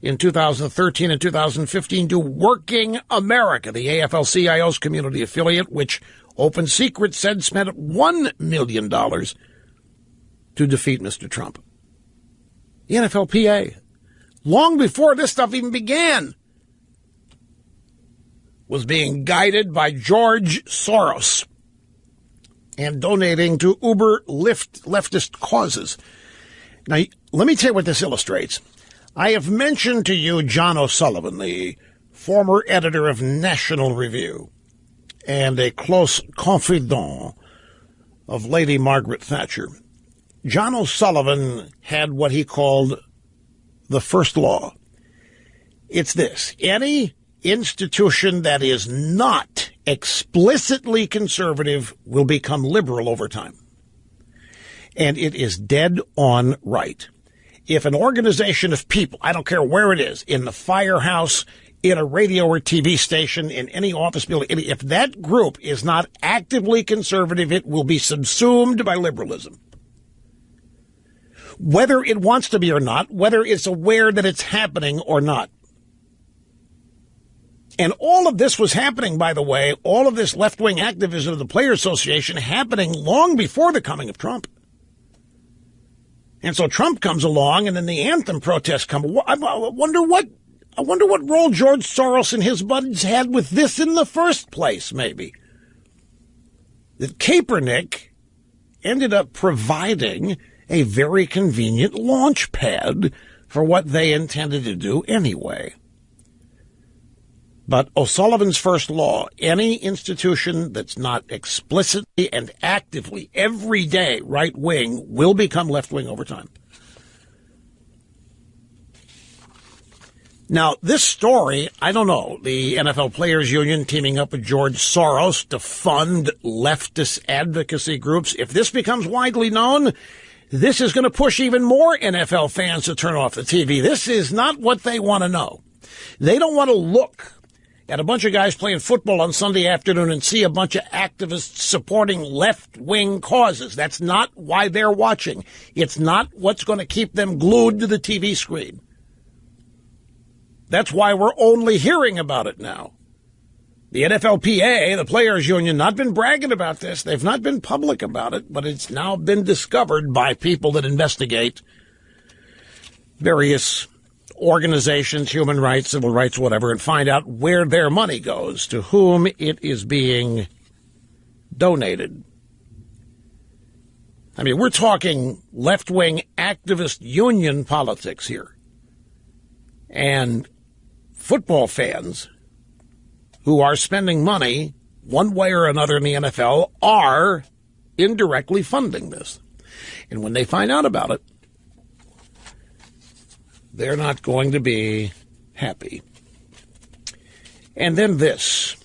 in 2013 and 2015 to Working America, the AFL-CIO's community affiliate, which Open Secret said spent $1 million to defeat Mr. Trump. The NFLPA, long before this stuff even began, was being guided by George Soros and donating to uber leftist causes. Now, let me tell you what this illustrates. I have mentioned to you John O'Sullivan, the former editor of National Review and a close confidant of Lady Margaret Thatcher. John O'Sullivan had what he called the first law. It's this: any institution that is not explicitly conservative will become liberal over time. And it is dead on right. If an organization of people, I don't care where it is, in the firehouse, in a radio or TV station, in any office building, if that group is not actively conservative, it will be subsumed by liberalism. Whether it wants to be or not, whether it's aware that it's happening or not. And all of this was happening, by the way, all of this left-wing activism of the Players Association happening long before the coming of Trump. And so Trump comes along, and then the anthem protests come. I wonder what role George Soros and his buddies had with this in the first place, maybe. That Kaepernick ended up providing a very convenient launch pad for what they intended to do anyway. But O'Sullivan's first law, any institution that's not explicitly and actively every day right-wing will become left-wing over time. Now, this story, I don't know, the NFL Players Union teaming up with George Soros to fund leftist advocacy groups. If this becomes widely known, this is going to push even more NFL fans to turn off the TV. This is not what they want to know. They don't want to look at a bunch of guys playing football on Sunday afternoon and see a bunch of activists supporting left-wing causes. That's not why they're watching. It's not what's going to keep them glued to the TV screen. That's why we're only hearing about it now. The NFLPA, the Players Union, not been bragging about this. They've not been public about it, but it's now been discovered by people that investigate various organizations, human rights, civil rights, whatever, and find out where their money goes, to whom it is being donated. I mean, we're talking left-wing activist union politics here. And football fans who are spending money one way or another in the NFL are indirectly funding this. And when they find out about it, they're not going to be happy. And then this.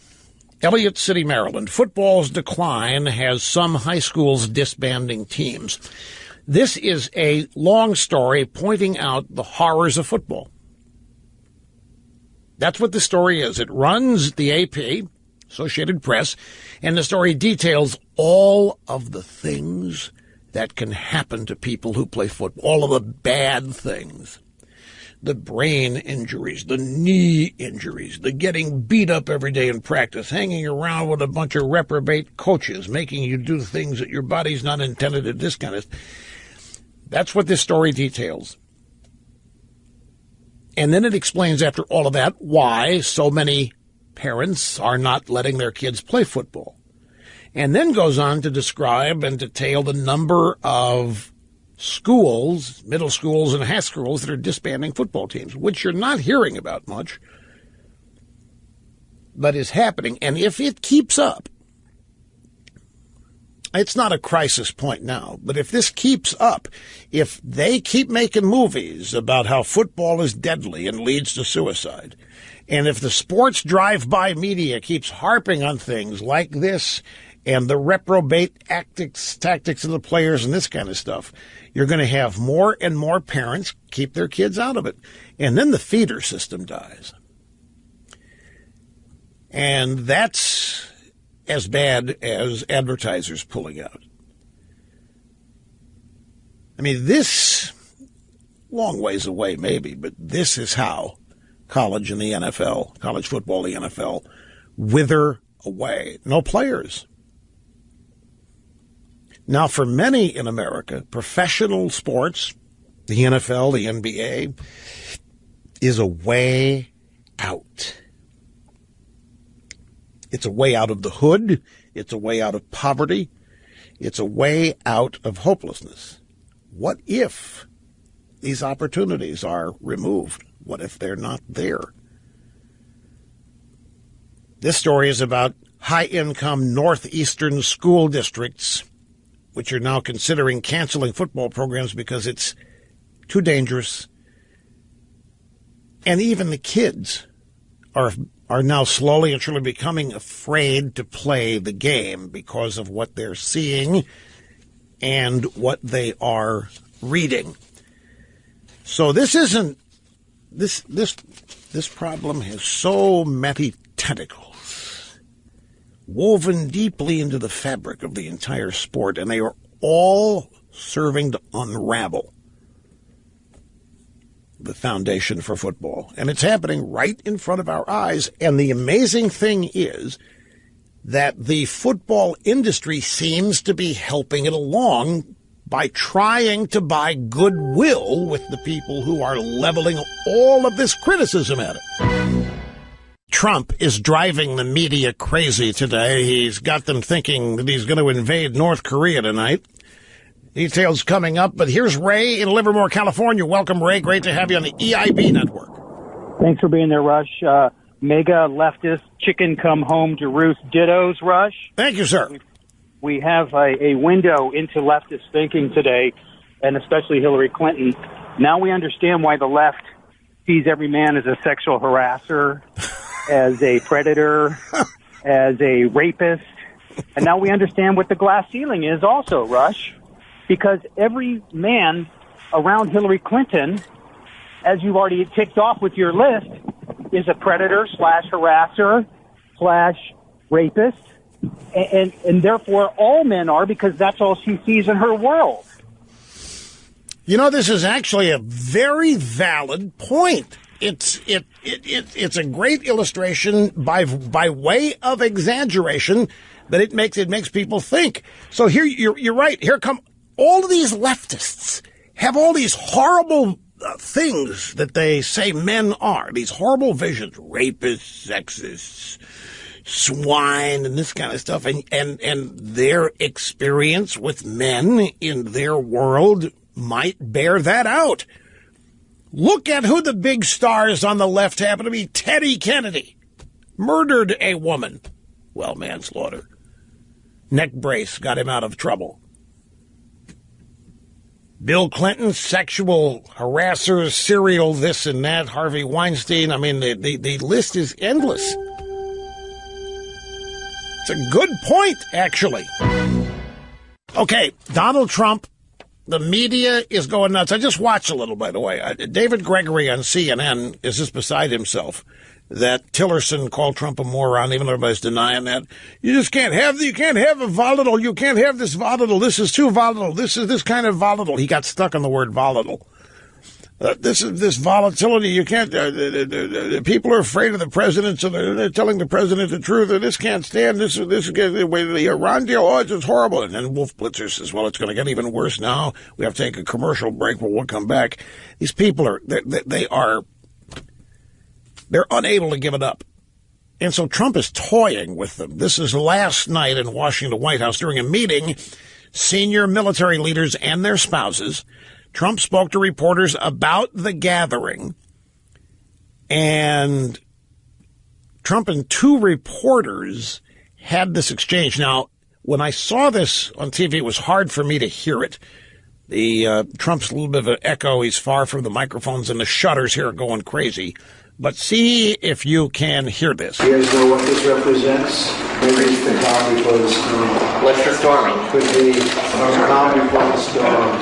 Elliott City, Maryland. Football's decline has some high schools disbanding teams. This is a long story pointing out the horrors of football. That's what the story is. It runs the AP, Associated Press, and the story details all of the things that can happen to people who play football, all of the bad things. The brain injuries, the knee injuries, the getting beat up every day in practice, hanging around with a bunch of reprobate coaches, making you do things that your body's not intended to, this kind of. That's what this story details. And then it explains, after all of that, why so many parents are not letting their kids play football. And then goes on to describe and detail the number of schools, middle schools and high schools, that are disbanding football teams, which you're not hearing about much, but is happening. And if it keeps up, it's not a crisis point now, but if this keeps up, if they keep making movies about how football is deadly and leads to suicide, and if the sports drive-by media keeps harping on things like this and the reprobate tactics of the players and this kind of stuff, you're going to have more and more parents keep their kids out of it. And then the feeder system dies. And that's as bad as advertisers pulling out. I mean, this, long ways away maybe, but this is how college and the NFL, college football, the NFL, wither away. No players. Now, for many in America, professional sports, the NFL, the NBA, is a way out. It's a way out of the hood. It's a way out of poverty. It's a way out of hopelessness. What if these opportunities are removed? What if they're not there? This story is about high-income northeastern school districts, which are now considering canceling football programs because it's too dangerous. And even the kids are now slowly and surely becoming afraid to play the game because of what they're seeing and what they are reading. So this isn't this problem has so many tentacles woven deeply into the fabric of the entire sport, and they are all serving to unravel the foundation for football. And it's happening right in front of our eyes. And the amazing thing is that the football industry seems to be helping it along by trying to buy goodwill with the people who are leveling all of this criticism at it. Trump is driving the media crazy today. He's got them thinking that he's going to invade North Korea tonight. Details coming up, but here's Ray in Livermore, California. Welcome, Ray. Great to have you on the EIB network. Thanks for being there, Rush. Mega leftist chicken come home to roost dittos, Rush. Thank you, sir. We have a window into leftist thinking today, and especially Hillary Clinton. Now we understand why the left sees every man as a sexual harasser, as a predator, as a rapist. And now we understand what the glass ceiling is also, Rush, because every man around Hillary Clinton, as you've already ticked off with your list, is a predator / harasser / rapist. And therefore all men are, because that's all she sees in her world. You know, this is actually a very valid point. It's a great illustration by way of exaggeration that it makes people think. So here you're right. Here come all of these leftists have all these horrible things that they say men are. These horrible visions: rapists, sexists, swine, and this kind of stuff. And their experience with men in their world might bear that out. Look at who the big stars on the left happen to be. Teddy Kennedy murdered a woman. Well, manslaughter. Neck brace got him out of trouble. Bill Clinton, sexual harasser, serial this and that. Harvey Weinstein. I mean, the list is endless. It's a good point, actually. Okay, Donald Trump. The media is going nuts. I just watched a little, by the way. David Gregory on CNN is just beside himself that Tillerson called Trump a moron, even though everybody's denying that. You can't have a volatile. You can't have this volatile. This is too volatile. This is this kind of volatile. He got stuck on the word volatile. This volatility, you can't, people are afraid of the president, so they're telling the president the truth, and this can't stand, the Iran deal, oh, it's just horrible. And then Wolf Blitzer says, well, it's going to get even worse now. We have to take a commercial break, but we'll come back. These people they're unable to give it up. And so Trump is toying with them. This is last night in Washington, White House, during a meeting, senior military leaders and their spouses. Trump spoke to reporters about the gathering, and Trump and two reporters had this exchange. Now, when I saw this on TV, it was hard for me to hear it. Trump's a little bit of an echo. He's far from the microphones, and the shutters here are going crazy. But see if you can hear this. You guys know what this represents? Maybe it's the calm before the storm. What's the storming? Could be the calm before the storm.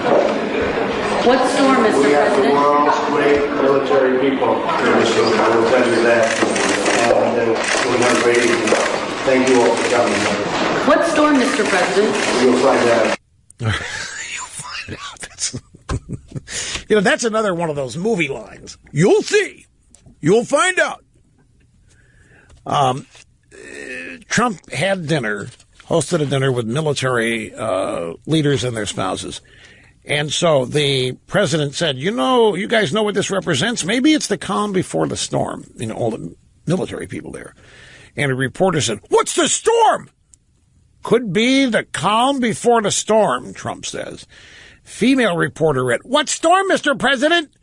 What storm, Mr. We have President? the world's great military people in this room. I will tell you that. And we'll have a great evening. Thank you all for coming. What storm, Mr. President? You'll find out. You'll find out. That's another one of those movie lines. You'll see. You'll find out. Trump had hosted a dinner with military leaders and their spouses. And so the president said, you guys know what this represents? Maybe it's the calm before the storm. All the military people there. And a reporter said, what's the storm? Could be the calm before the storm, Trump says. Female reporter read, what storm, Mr. President?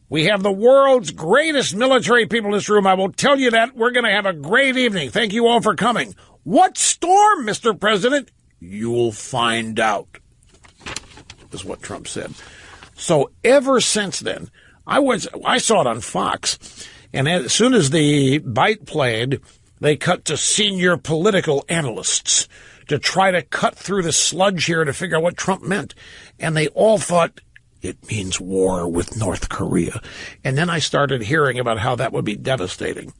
We have the world's greatest military people in this room. I will tell you that. We're going to have a great evening. Thank you all for coming. What storm, Mr. President? You'll find out, is what Trump said. So ever since then, I saw it on Fox, and as soon as the bite played, they cut to senior political analysts to try to cut through the sludge here to figure out what Trump meant. And they all thought, it means war with North Korea. And then I started hearing about how that would be devastating.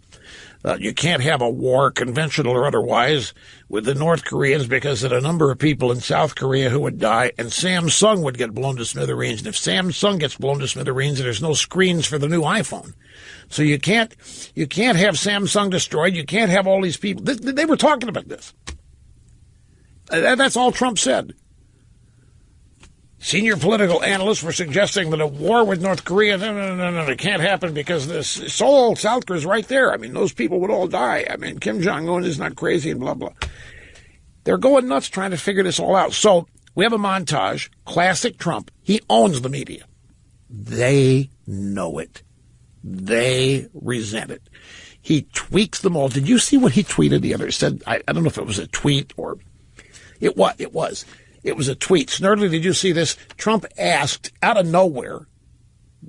You can't have a war, conventional or otherwise, with the North Koreans because of a number of people in South Korea who would die, and Samsung would get blown to smithereens. And if Samsung gets blown to smithereens, there's no screens for the new iPhone. So you can't have Samsung destroyed. You can't have all these people. They were talking about this. That's all Trump said. Senior political analysts were suggesting that a war with North Korea, no, it can't happen because Seoul, South Korea is right there. I mean, those people would all die. I mean, Kim Jong-un is not crazy and blah, blah. They're going nuts trying to figure this all out. So we have a montage. Classic Trump. He owns the media. They know it. They resent it. He tweaks them all. Did you see what he tweeted the other? Said, I don't know if it was a tweet or it was. It was a tweet. Snurdly, did you see this? Trump asked, out of nowhere,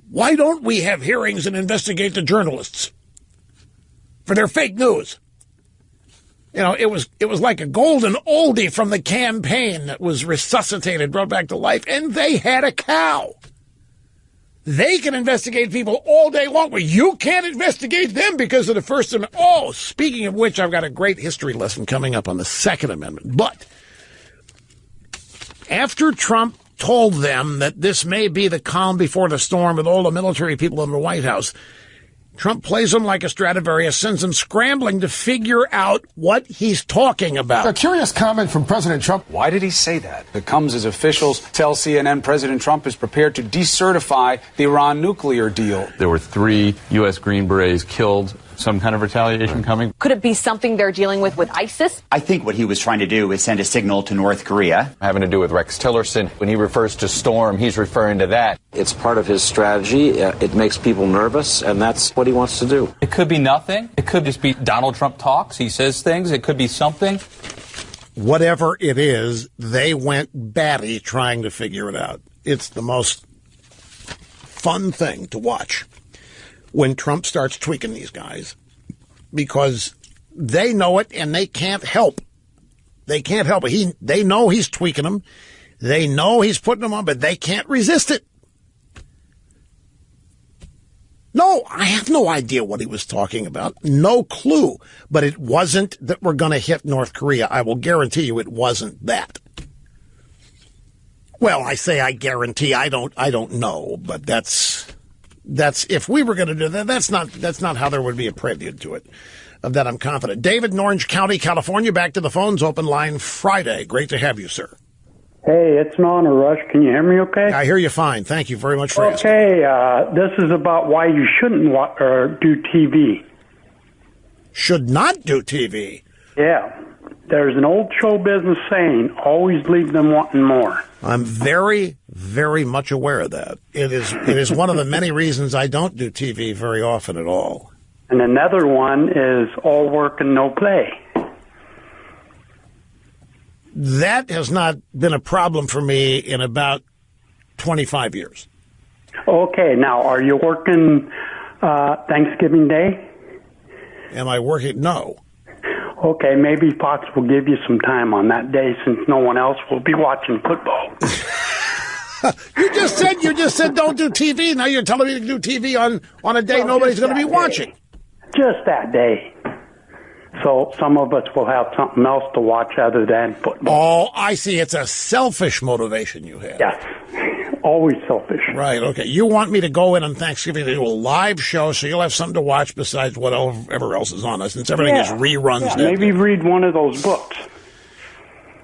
Why don't we have hearings and investigate the journalists for their fake news? You know, it was like a golden oldie from the campaign that was resuscitated, brought back to life, and they had a cow. They can investigate people all day long, but you can't investigate them because of the First Amendment. Oh, speaking of which, I've got a great history lesson coming up on the Second Amendment. But after Trump told them that this may be the calm before the storm with all the military people in the White House, Trump plays them like a Stradivarius, sends them scrambling to figure out what he's talking about. A curious comment from President Trump. Why did he say that? It comes as officials tell CNN President Trump is prepared to decertify the Iran nuclear deal. There were 3 U.S. Green Berets killed. Some kind of retaliation coming? Could it be something they're dealing with ISIS? I think what he was trying to do is send a signal to North Korea. Having to do with Rex Tillerson. When he refers to storm, he's referring to that. It's part of his strategy. It makes people nervous, and that's what he wants to do. It could be nothing. It could just be Donald Trump talks. He says things. It could be something. Whatever it is, they went batty trying to figure it out. It's the most fun thing to watch when Trump starts tweaking these guys, because they know it and they can't help. They can't help it. They know he's tweaking them. They know he's putting them on, but they can't resist it. No, I have no idea what he was talking about. No clue. But it wasn't that we're going to hit North Korea. I will guarantee you it wasn't that. Well, I say I guarantee. I don't know, but that's if we were going to do that, that's not how there would be a prelude to it. Of that, I'm confident. David in Orange County, California, back to the phones. Open line Friday. Great to have you, sir. Hey, it's an honor, Rush. Can you hear me okay? I hear you fine. Thank you very much for asking. Okay, this is about why you shouldn't do TV. Should not do TV? Yeah. There's an old show business saying, always leave them wanting more. I'm very, very much aware of that. It is one of the many reasons I don't do TV very often at all. And another one is all work and no play. That has not been a problem for me in about 25 years. Okay, now, are you working Thanksgiving Day? Am I working? No. Okay, maybe Fox will give you some time on that day since no one else will be watching football. You just said don't do TV. Now you're telling me to do TV on a day nobody's going to be watching. Just that day. So some of us will have something else to watch other than football. Oh, I see. It's a selfish motivation you have. Yes. Always selfish. Right, okay. You want me to go in on Thanksgiving to do a live show so you'll have something to watch besides whatever else is on us, since everything is reruns. Yeah, maybe read one of those books.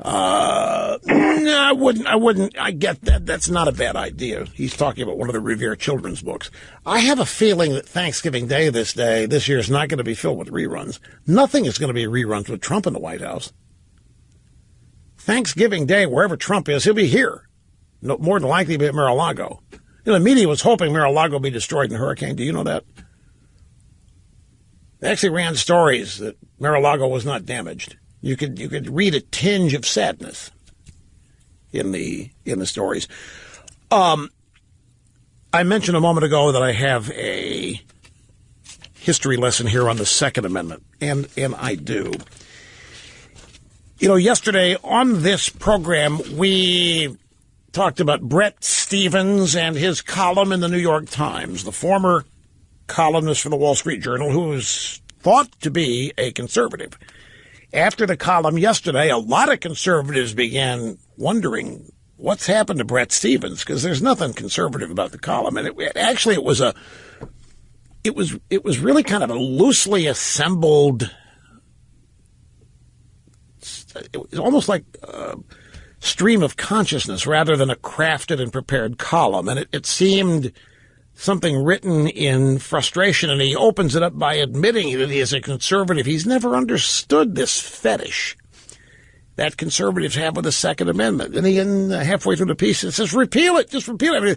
No, I wouldn't. I get that. That's not a bad idea. He's talking about one of the Revere children's books. I have a feeling that Thanksgiving Day this year is not going to be filled with reruns. Nothing is going to be reruns with Trump in the White House. Thanksgiving Day, wherever Trump is, he'll be here. No, more than likely be at Mar-a-Lago. The media was hoping Mar-a-Lago be destroyed in a hurricane. Do you know that? They actually ran stories that Mar-a-Lago was not damaged. You could read a tinge of sadness in the stories. I mentioned a moment ago that I have a history lesson here on the Second Amendment, and I do. Yesterday on this program we talked about Bret Stephens and his column in the New York Times, the former columnist for the Wall Street Journal, who is thought to be a conservative. After the column yesterday, a lot of conservatives began wondering what's happened to Bret Stephens, because there's nothing conservative about the column. And it was really kind of a loosely assembled. It was almost like a stream of consciousness rather than a crafted and prepared column. And it seemed something written in frustration, and he opens it up by admitting that he is a conservative. He's never understood this fetish that conservatives have with the Second Amendment. And then halfway through the piece, it says, repeal it, just repeal it. I mean,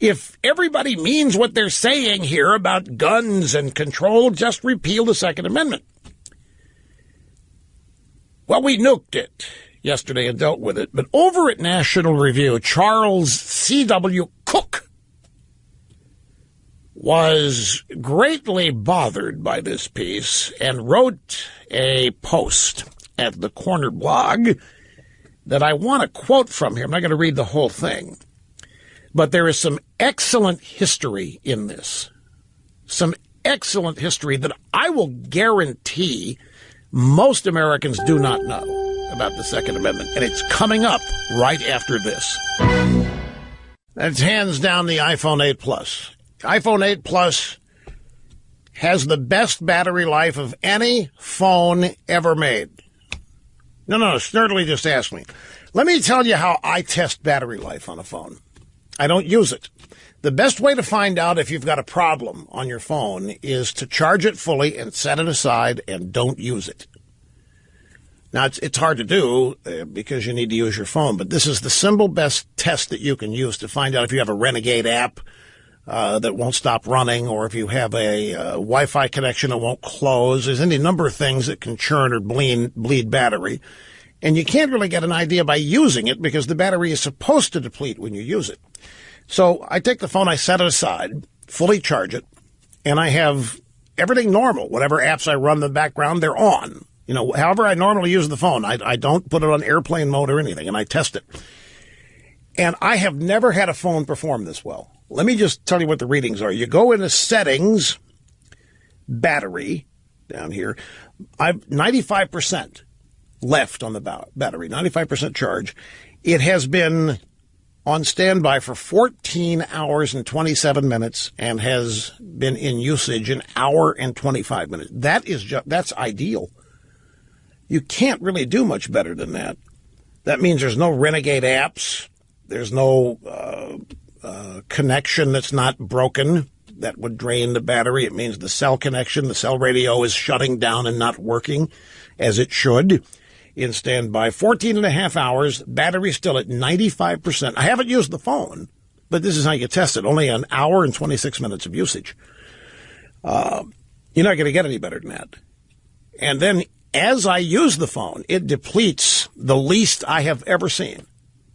if everybody means what they're saying here about guns and control, just repeal the Second Amendment. Well, we nuked it yesterday and dealt with it. But over at National Review, Charles C.W. Cook was greatly bothered by this piece and wrote a post at the Corner blog that I want to quote from here. I'm not going to read the whole thing, but there is some excellent history in this. Some excellent history that I will guarantee most Americans do not know about the Second Amendment, and it's coming up right after this. That's hands down the iPhone 8 Plus. iPhone 8 Plus has the best battery life of any phone ever made. No, Snurdly just asked me. Let me tell you how I test battery life on a phone. I don't use it. The best way to find out if you've got a problem on your phone is to charge it fully and set it aside and don't use it. Now, it's hard to do because you need to use your phone, but this is the simple best test that you can use to find out if you have a Renegade app that won't stop running, or if you have a Wi-Fi connection that won't close. There's any number of things that can churn or bleed battery. And you can't really get an idea by using it because the battery is supposed to deplete when you use it. So I take the phone, I set it aside, fully charge it, and I have everything normal. Whatever apps I run in the background, they're on. You know, however I normally use the phone. I don't put it on airplane mode or anything, and I test it. And I have never had a phone perform this well. Let me just tell you what the readings are. You go into settings, battery, down here. I've 95% left on the battery, 95% charge. It has been on standby for 14 hours and 27 minutes and has been in usage an hour and 25 minutes. That's ideal. You can't really do much better than that. That means there's no Renegade apps. There's no connection that's not broken that would drain the battery. It means the cell connection, the cell radio is shutting down and not working as it should. In standby, 14 and a half hours, battery still at 95%. I haven't used the phone, but this is how you test it. Only an hour and 26 minutes of usage. You're not going to get any better than that. And then as I use the phone, it depletes the least I have ever seen.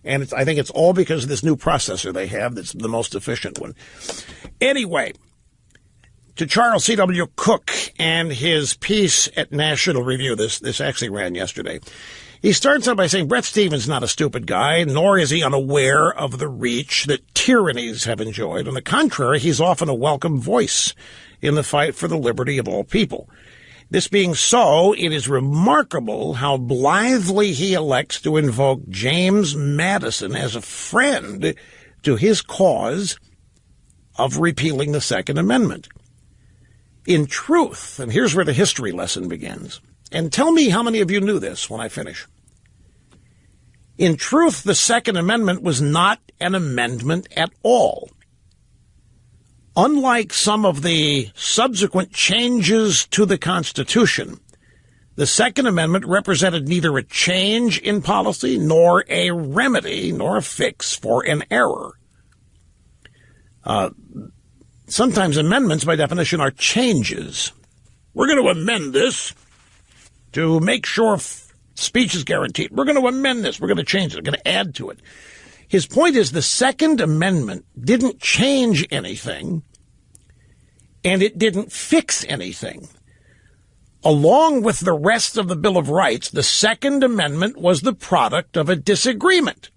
And I think it's all because of this new processor they have that's the most efficient one. Anyway, to Charles C.W. Cook and his piece at National Review, this actually ran yesterday. He starts out by saying Bret Stephens is not a stupid guy, nor is he unaware of the reach that tyrannies have enjoyed. On the contrary, he's often a welcome voice in the fight for the liberty of all people. This being so, it is remarkable how blithely he elects to invoke James Madison as a friend to his cause of repealing the Second Amendment. In truth, and here's where the history lesson begins, and tell me how many of you knew this when I finish. In truth, the Second Amendment was not an amendment at all. Unlike some of the subsequent changes to the Constitution, the Second Amendment represented neither a change in policy nor a remedy nor a fix for an error. Sometimes amendments, by definition, are changes. We're going to amend this to make sure speech is guaranteed. We're going to amend this. We're going to change it. We're going to add to it. His point is the Second Amendment didn't change anything, and it didn't fix anything. Along with the rest of the Bill of Rights, the Second Amendment was the product of a disagreement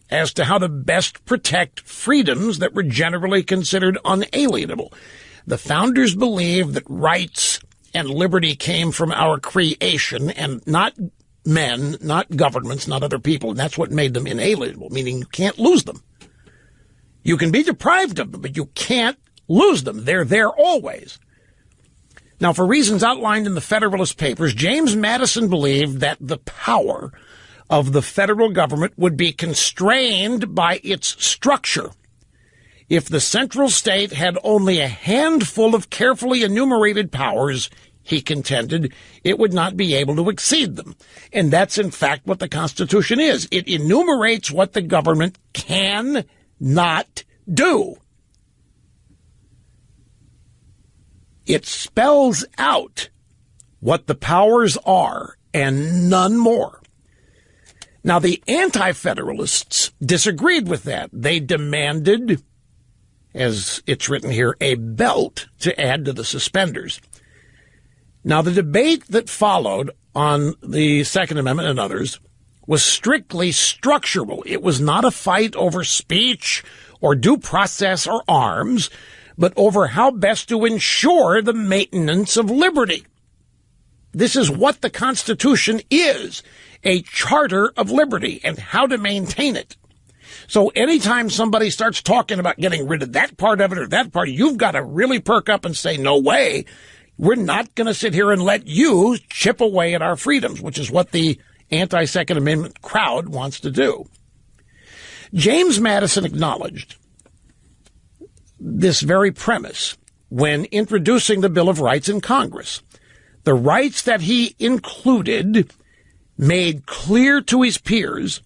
as to how to best protect freedoms that were generally considered unalienable. The founders believed that rights and liberty came from our creation and not men, not governments, not other people. And that's what made them inalienable, meaning you can't lose them. You can be deprived of them, but you can't lose them. They're there always. Now, for reasons outlined in the Federalist Papers, James Madison believed that the power of the federal government would be constrained by its structure. If the central state had only a handful of carefully enumerated powers, he contended, it would not be able to exceed them. And that's in fact what the Constitution is. It enumerates what the government can not do. It spells out what the powers are and none more. Now, the anti-federalists disagreed with that. They demanded as it's written here, a belt to add to the suspenders. Now, the debate that followed on the Second Amendment and others was strictly structural. It was not a fight over speech or due process or arms, but over how best to ensure the maintenance of liberty. This is what the Constitution is, a charter of liberty, and how to maintain it. So anytime somebody starts talking about getting rid of that part of it or that part, you've got to really perk up and say, no way. We're not going to sit here and let you chip away at our freedoms, which is what the anti-Second Amendment crowd wants to do. James Madison acknowledged this very premise when introducing the Bill of Rights in Congress. The rights that he included, made clear to his peers,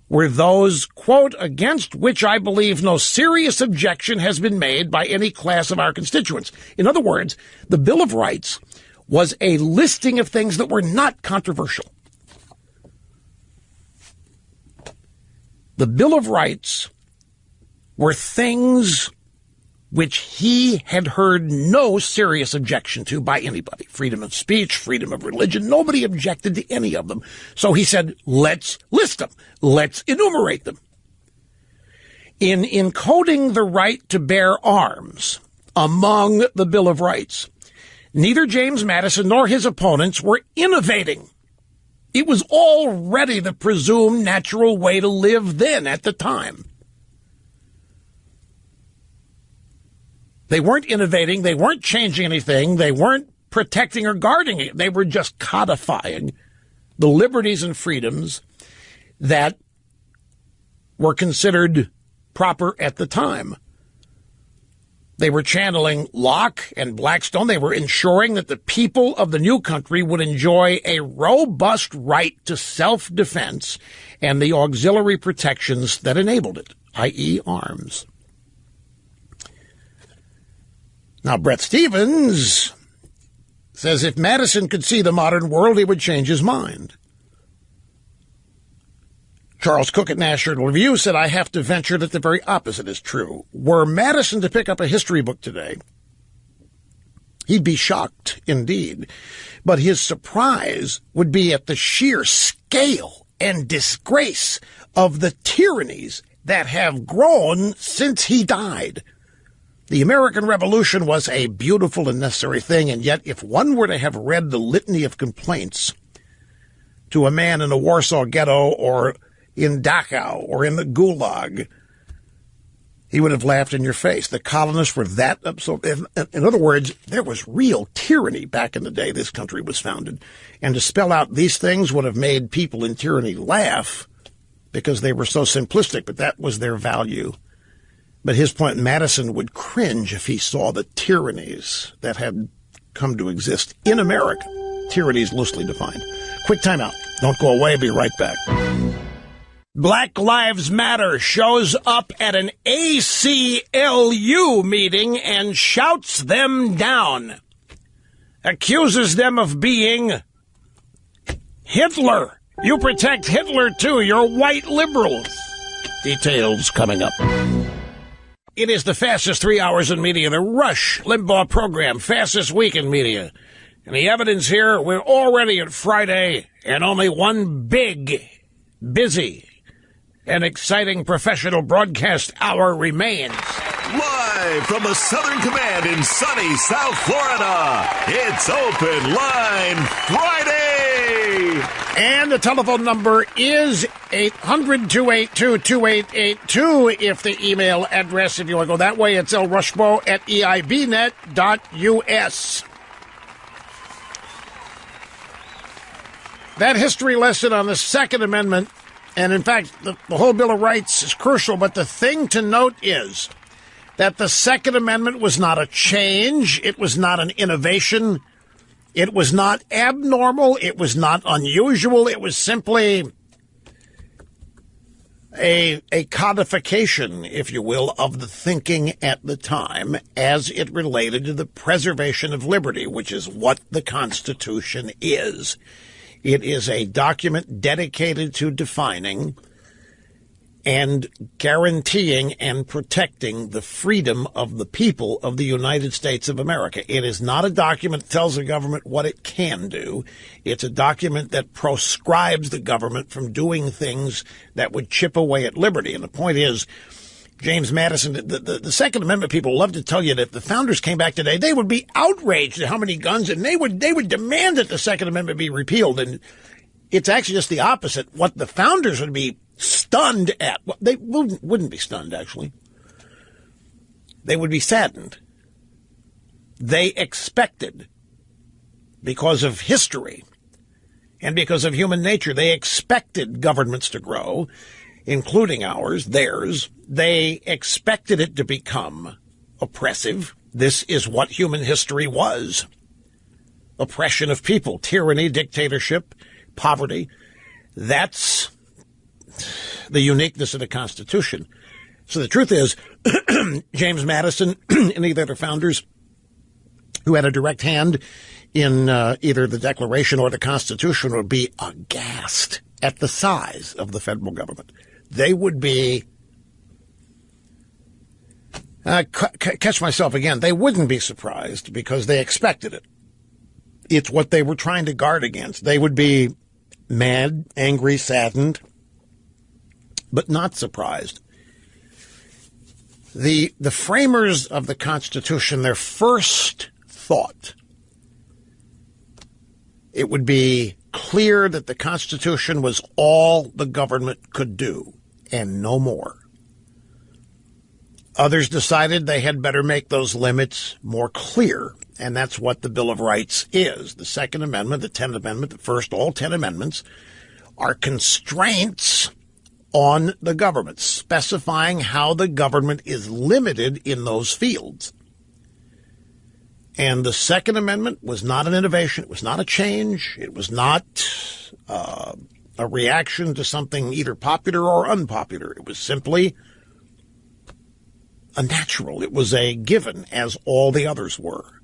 were those, quote, against which I believe no serious objection has been made by any class of our constituents. In other words, the Bill of Rights was a listing of things that were not controversial. The Bill of Rights were things which he had heard no serious objection to by anybody. Freedom of speech, freedom of religion. Nobody objected to any of them. So he said, let's list them. Let's enumerate them. In encoding the right to bear arms among the Bill of Rights, neither James Madison nor his opponents were innovating. It was already the presumed natural way to live then at the time. They weren't innovating. They weren't changing anything. They weren't protecting or guarding it. They were just codifying the liberties and freedoms that were considered proper at the time. They were channeling Locke and Blackstone. They were ensuring that the people of the new country would enjoy a robust right to self-defense and the auxiliary protections that enabled it, i.e. arms. Now, Brett Stevens says if Madison could see the modern world, he would change his mind. Charles Cook at National Review said, I have to venture that the very opposite is true. Were Madison to pick up a history book today, he'd be shocked indeed. But his surprise would be at the sheer scale and disgrace of the tyrannies that have grown since he died. The American Revolution was a beautiful and necessary thing, and yet if one were to have read the litany of complaints to a man in a Warsaw ghetto or in Dachau or in the Gulag, he would have laughed in your face. The colonists were that absorbed. In other words, there was real tyranny back in the day this country was founded. And to spell out these things would have made people in tyranny laugh because they were so simplistic, but that was their value. But his point, Madison would cringe if he saw the tyrannies that had come to exist in America. Tyrannies loosely defined. Quick timeout. Don't go away. Be right back. Black Lives Matter shows up at an ACLU meeting and shouts them down. Accuses them of being Hitler. You protect Hitler too. You're white liberals. Details coming up. It is the fastest 3 hours in media, the Rush Limbaugh program, fastest week in media. And the evidence here, we're already at Friday, and only one big, busy, and exciting professional broadcast hour remains. Live from the Southern Command in sunny South Florida, it's Open Line Friday! And the telephone number is 800-282-2882. If the email address, if you want to go that way, it's lrushbo@eibnet.us. That history lesson on the Second Amendment, and in fact, the whole Bill of Rights is crucial, but the thing to note is that the Second Amendment was not a change. It was not an innovation. It was not abnormal. It was not unusual. It was simply a codification, if you will, of the thinking at the time as it related to the preservation of liberty, which is what the Constitution is. It is a document dedicated to defining and guaranteeing and protecting the freedom of the people of the United States of America. It is not a document that tells the government what it can do. It's a document that proscribes the government from doing things that would chip away at liberty. And the point is, James Madison, the Second Amendment people love to tell you that if the founders came back today, they would be outraged at how many guns, and they would demand that the Second Amendment be repealed. And it's actually just the opposite. What the founders would be stunned at, they wouldn't be stunned, actually. They would be saddened. They expected, because of history and because of human nature, they expected governments to grow, including ours, theirs. They expected it to become oppressive. This is what human history was. Oppression of people, tyranny, dictatorship, poverty. That's the uniqueness of the Constitution. So the truth is, James Madison and any of the other founders who had a direct hand in either the Declaration or the Constitution would be aghast at the size of the federal government. They would be, catch myself again, they wouldn't be surprised because they expected it. It's what they were trying to guard against. They would be mad, angry, saddened, but not surprised. The framers of the Constitution, their first thought, it would be clear that the Constitution was all the government could do and no more. Others decided they had better make those limits more clear, and that's what the Bill of Rights is. The Second Amendment, the 10th Amendment, the first, all 10 amendments are constraints on the government, specifying how the government is limited in those fields. And the Second Amendment was not an innovation. It was not a change. It was not a reaction to something either popular or unpopular. It was simply a natural. It was a given, as all the others were.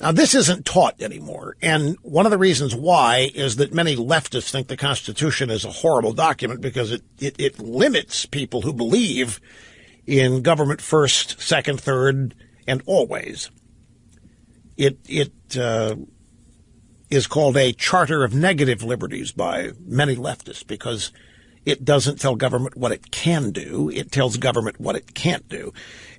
Now, this isn't taught anymore, and one of the reasons why is that many leftists think the Constitution is a horrible document because it limits people who believe in government first, second, third, and always. It is called a charter of negative liberties by many leftists because it doesn't tell government what it can do. It tells government what it can't do.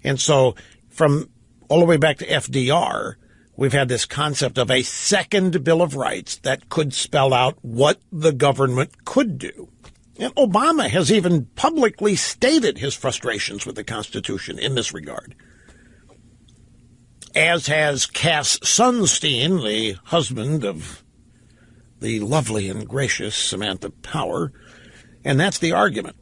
And so from all the way back to FDR, we've had this concept of a second Bill of Rights that could spell out what the government could do. And Obama has even publicly stated his frustrations with the Constitution in this regard, as has Cass Sunstein, the husband of the lovely and gracious Samantha Power. And that's the argument.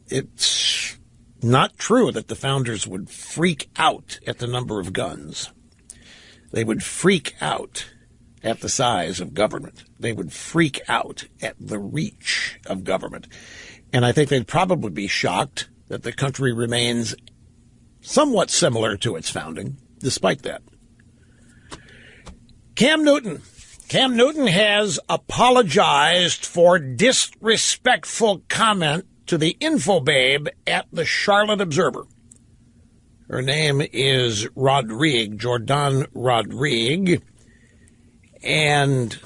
It's not true that the founders would freak out at the number of guns. They would freak out at the size of government. They would freak out at the reach of government. And I think they'd probably be shocked that the country remains somewhat similar to its founding, despite that. Cam Newton. Cam Newton has apologized for disrespectful comment to the infobabe at the Charlotte Observer. Her name is Jordan Rodrigue, and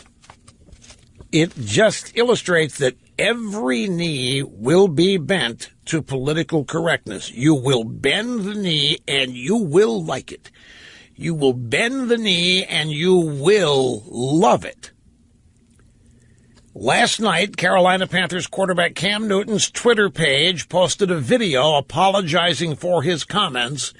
it just illustrates that every knee will be bent to political correctness. You will bend the knee, and you will like it. You will bend the knee, and you will love it. Last night, Carolina Panthers quarterback Cam Newton's Twitter page posted a video apologizing for his comments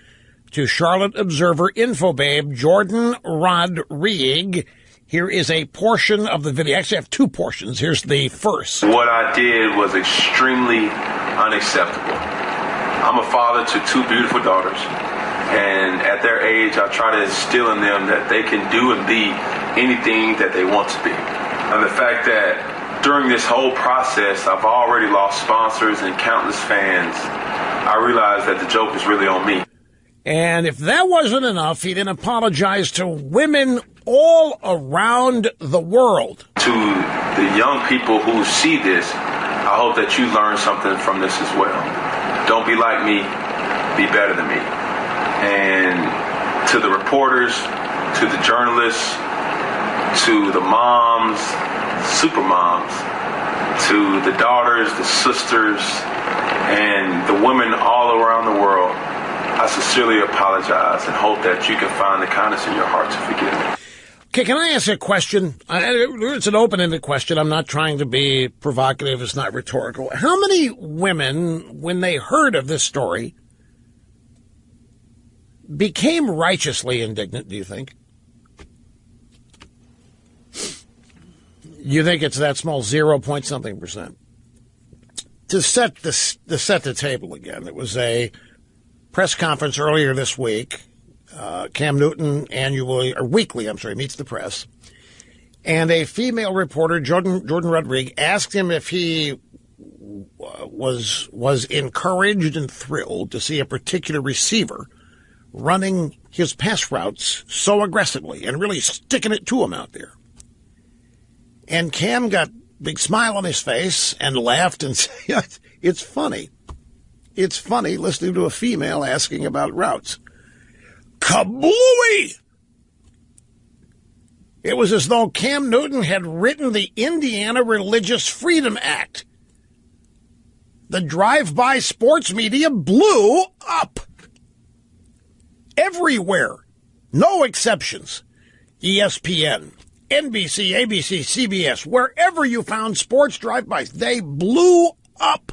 to Charlotte Observer infobabe Jordan Rodrigue. Here is a portion of the video. Actually, I have two portions. Here's the first. What I did was extremely unacceptable. I'm a father to two beautiful daughters, and at their age, I try to instill in them that they can do and be anything that they want to be. And the fact that during this whole process, I've already lost sponsors and countless fans, I realized that the joke is really on me. And if that wasn't enough, he then apologized to women all around the world. To the young people who see this, I hope that you learn something from this as well. Don't be like me, be better than me. And to the reporters, to the journalists, to the moms, super moms, to the daughters, the sisters, and the women all around the world, I sincerely apologize and hope that you can find the kindness in your heart to forgive me. Okay, can I ask a question? It's an open-ended question. I'm not trying to be provocative. It's not rhetorical. How many women, when they heard of this story, became righteously indignant, do you think? You think it's that small, 0.something%? To set the table again, it was a press conference earlier this week. Cam Newton weekly meets the press. And a female reporter, Jordan Rodriguez, asked him if he was encouraged and thrilled to see a particular receiver running his pass routes so aggressively and really sticking it to him out there. And Cam got a big smile on his face and laughed and said, it's funny. It's funny listening to a female asking about routes. Kablooey! It was as though Cam Newton had written the Indiana Religious Freedom Act. The drive-by sports media blew up. Everywhere. No exceptions. ESPN, NBC, ABC, CBS, wherever you found sports drive-bys, they blew up.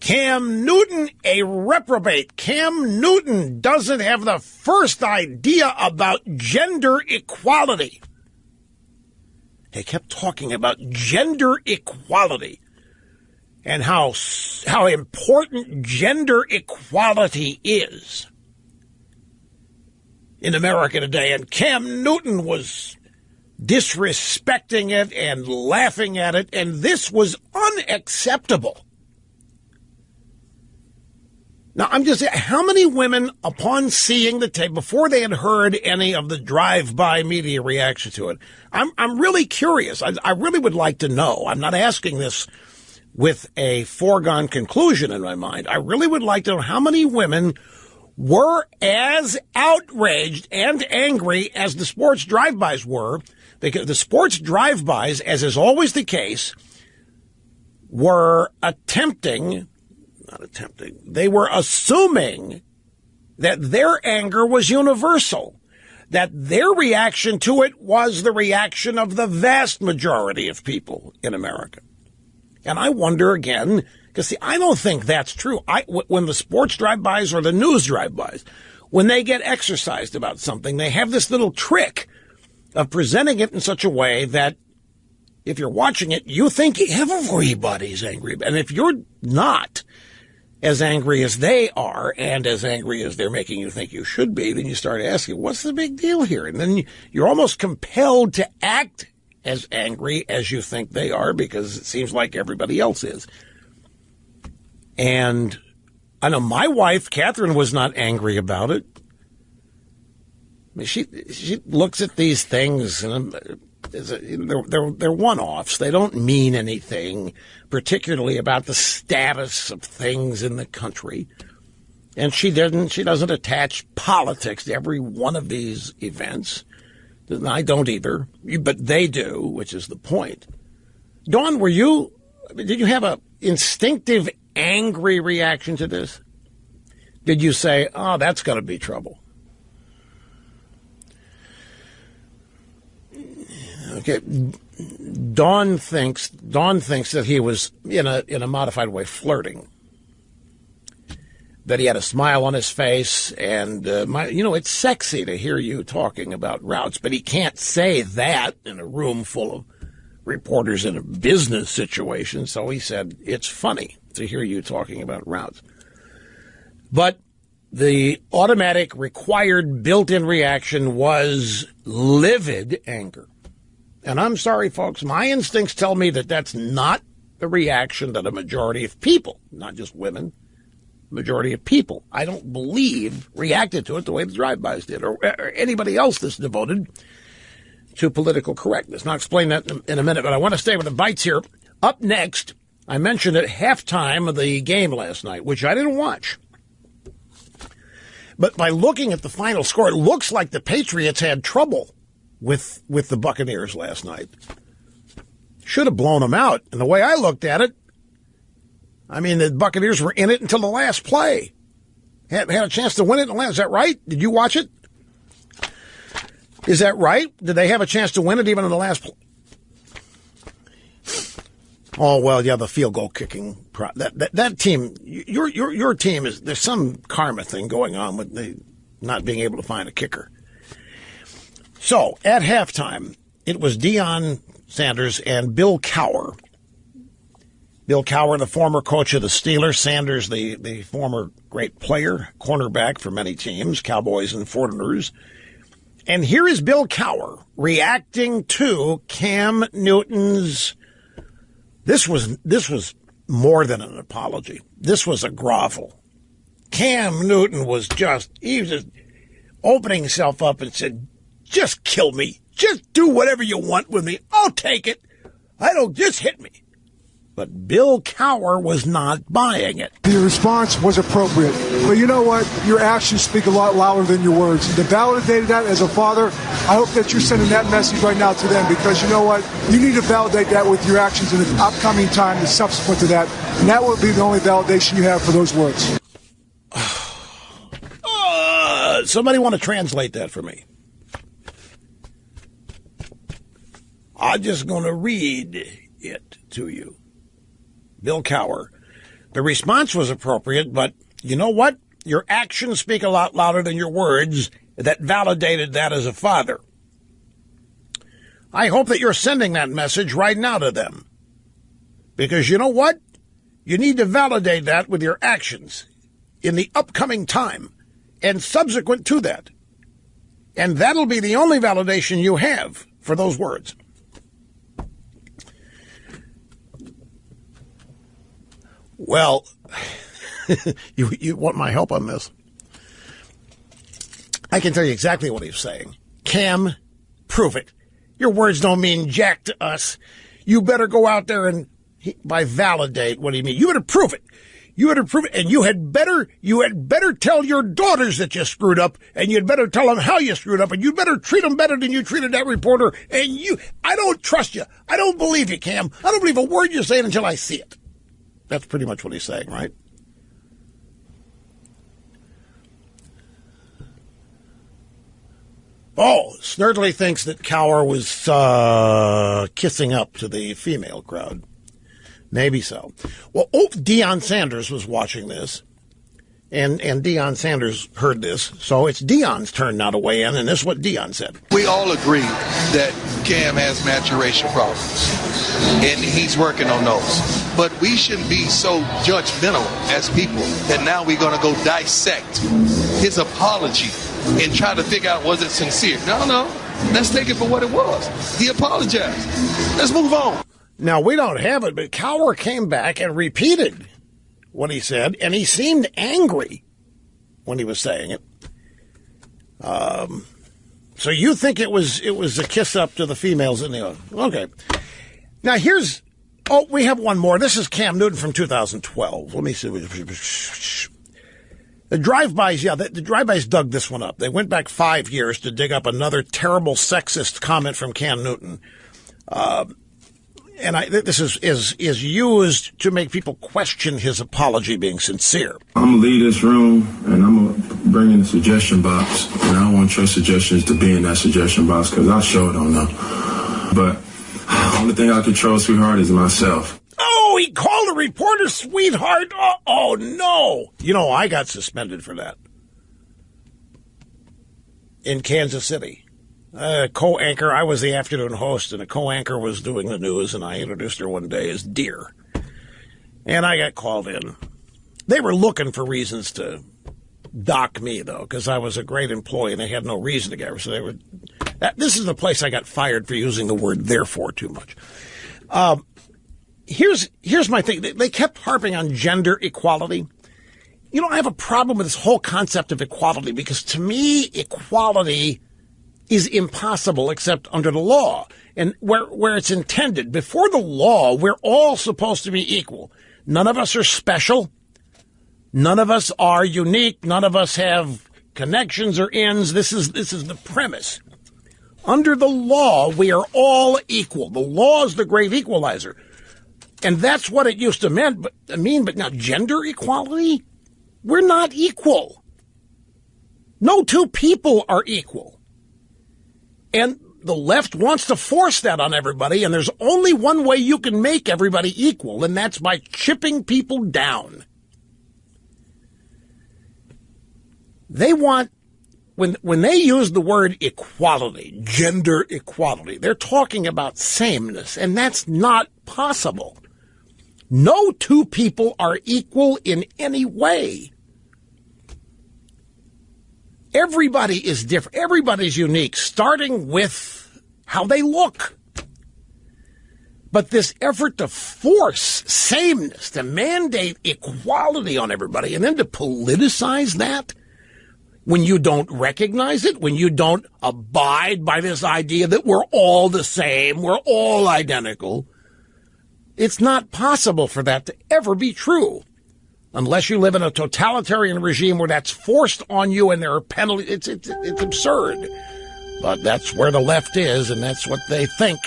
Cam Newton, a reprobate. Cam Newton doesn't have the first idea about gender equality. They kept talking about gender equality and how important gender equality is in America today. And Cam Newton was disrespecting it and laughing at it, and this was unacceptable. Now, I'm just saying, how many women, upon seeing the tape, before they had heard any of the drive-by media reaction to it, I'm really curious. I really would like to know. I'm not asking this with a foregone conclusion in my mind. I really would like to know how many women were as outraged and angry as the sports drive-bys were, because the sports drive-bys, as is always the case, were they were assuming that their anger was universal, that their reaction to it was the reaction of the vast majority of people in America. And I wonder again, because see, I don't think that's true. When the sports drive-bys or the news drive-bys, when they get exercised about something, they have this little trick of presenting it in such a way that if you're watching it, you think everybody's angry. And if you're not as angry as they are and as angry as they're making you think you should be, then you start asking, what's the big deal here? And then you're almost compelled to act as angry as you think they are because it seems like everybody else is. And I know my wife, Catherine, was not angry about it. I mean, she looks at these things and they're one-offs. They don't mean anything, particularly about the status of things in the country. And she doesn't attach politics to every one of these events. I don't either, but they do, which is the point. Dawn, did you have a instinctive angry reaction to this? Did you say, oh, that's going to be trouble? Okay, Dawn thinks that he was in a modified way flirting. That he had a smile on his face, and it's sexy to hear you talking about routes, but he can't say that in a room full of reporters in a business situation. So he said, it's funny to hear you talking about routes. But the automatic, required, built-in reaction was livid anger. And I'm sorry, folks, my instincts tell me that that's not the reaction that a majority of people, not just women, majority of people, I don't believe, reacted to it the way the drive-bys did, or anybody else that's devoted to political correctness. And I'll explain that in a minute, but I want to stay with the bites here. Up next, I mentioned at halftime of the game last night, which I didn't watch. But by looking at the final score, it looks like the Patriots had trouble with the Buccaneers last night. Should have blown them out. And the way I looked at it, I mean, the Buccaneers were in it until the last play. Had a chance to win it in the last. Is that right? Did you watch it? Is that right? Did they have a chance to win it even in the last play? Oh, well, yeah, the field goal kicking. That team, your team is, there's some karma thing going on with the not being able to find a kicker. So, at halftime, it was Deion Sanders and Bill Cowher. Bill Cowher, the former coach of the Steelers. Sanders, the former great player, cornerback for many teams, Cowboys and 49ers. And here is Bill Cowher reacting to Cam Newton's. This was more than an apology. This was a grovel. Cam Newton was just opening himself up and said, just kill me. Just do whatever you want with me. I'll take it. Just hit me. But Bill Cowher was not buying it. Your response was appropriate. But you know what? Your actions speak a lot louder than your words. To validate that as a father, I hope that you're sending that message right now to them, because you know what? You need to validate that with your actions in the upcoming time that's subsequent to that. And that will be the only validation you have for those words. Somebody want to translate that for me? I'm just going to read it to you. Bill Cowher. The response was appropriate, but you know what? Your actions speak a lot louder than your words. That validated that as a father. I hope that you're sending that message right now to them. Because you know what? You need to validate that with your actions in the upcoming time and subsequent to that. And that'll be the only validation you have for those words. Well, you want my help on this? I can tell you exactly what he's saying. Cam, prove it. Your words don't mean jack to us. You better go out there and by validate what do you mean? You better prove it. You better prove it, and you had better tell your daughters that you screwed up, and you'd better tell them how you screwed up, and you'd better treat them better than you treated that reporter. And I don't trust you. I don't believe you, Cam. I don't believe a word you're saying until I see it. That's pretty much what he's saying, right? Oh, Snerdley thinks that Cowher was kissing up to the female crowd. Maybe so. Well, Deion Sanders was watching this, and Deion Sanders heard this, so it's Deion's turn now to weigh in, and this is what Deion said. We all agree that Cam has maturation problems, and he's working on those. But we shouldn't be so judgmental as people that now we're going to go dissect his apology and try to figure out, was it sincere? No. Let's take it for what it was. He apologized. Let's move on. Now, we don't have it, but Cowher came back and repeated what he said, and he seemed angry when he was saying it. So you think it was a kiss up to the females in the... Okay. Now, we have one more. This is Cam Newton from 2012. Let me see. The drive-bys, the drive-bys dug this one up. They went back 5 years to dig up another terrible sexist comment from Cam Newton. And this is used to make people question his apology being sincere. I'm going to leave this room, and I'm going to bring in the suggestion box. And I don't want your suggestions to be in that suggestion box, because I sure don't know. But the only thing I control, sweetheart, is myself. Oh, he called a reporter sweetheart? Oh, no. You know, I got suspended for that. In Kansas City. Co-anchor, I was the afternoon host, and a co-anchor was doing the news, and I introduced her one day as Dear. And I got called in. They were looking for reasons to dock me, though, because I was a great employee, and they had no reason to get her. So this is the place I got fired for using the word therefore too much. Here's my thing. They kept harping on gender equality. You know, I have a problem with this whole concept of equality, because to me, equality is impossible except under the law. And where it's intended, before the law, we're all supposed to be equal. None of us are special. None of us are unique. None of us have connections or ends. This is the premise. Under the law, we are all equal. The law is the great equalizer. And that's what it used to mean. But now gender equality? We're not equal. No two people are equal. And the left wants to force that on everybody, and there's only one way you can make everybody equal, and that's by chipping people down. They want, when they use the word equality, gender equality, they're talking about sameness, and that's not possible. No two people are equal in any way. Everybody is different. Everybody's unique, starting with how they look. But this effort to force sameness, to mandate equality on everybody, and then to politicize that when you don't recognize it, when you don't abide by this idea that we're all the same, we're all identical, it's not possible for that to ever be true. Unless you live in a totalitarian regime where that's forced on you and there are penalties. It's absurd. But that's where the left is, and that's what they think.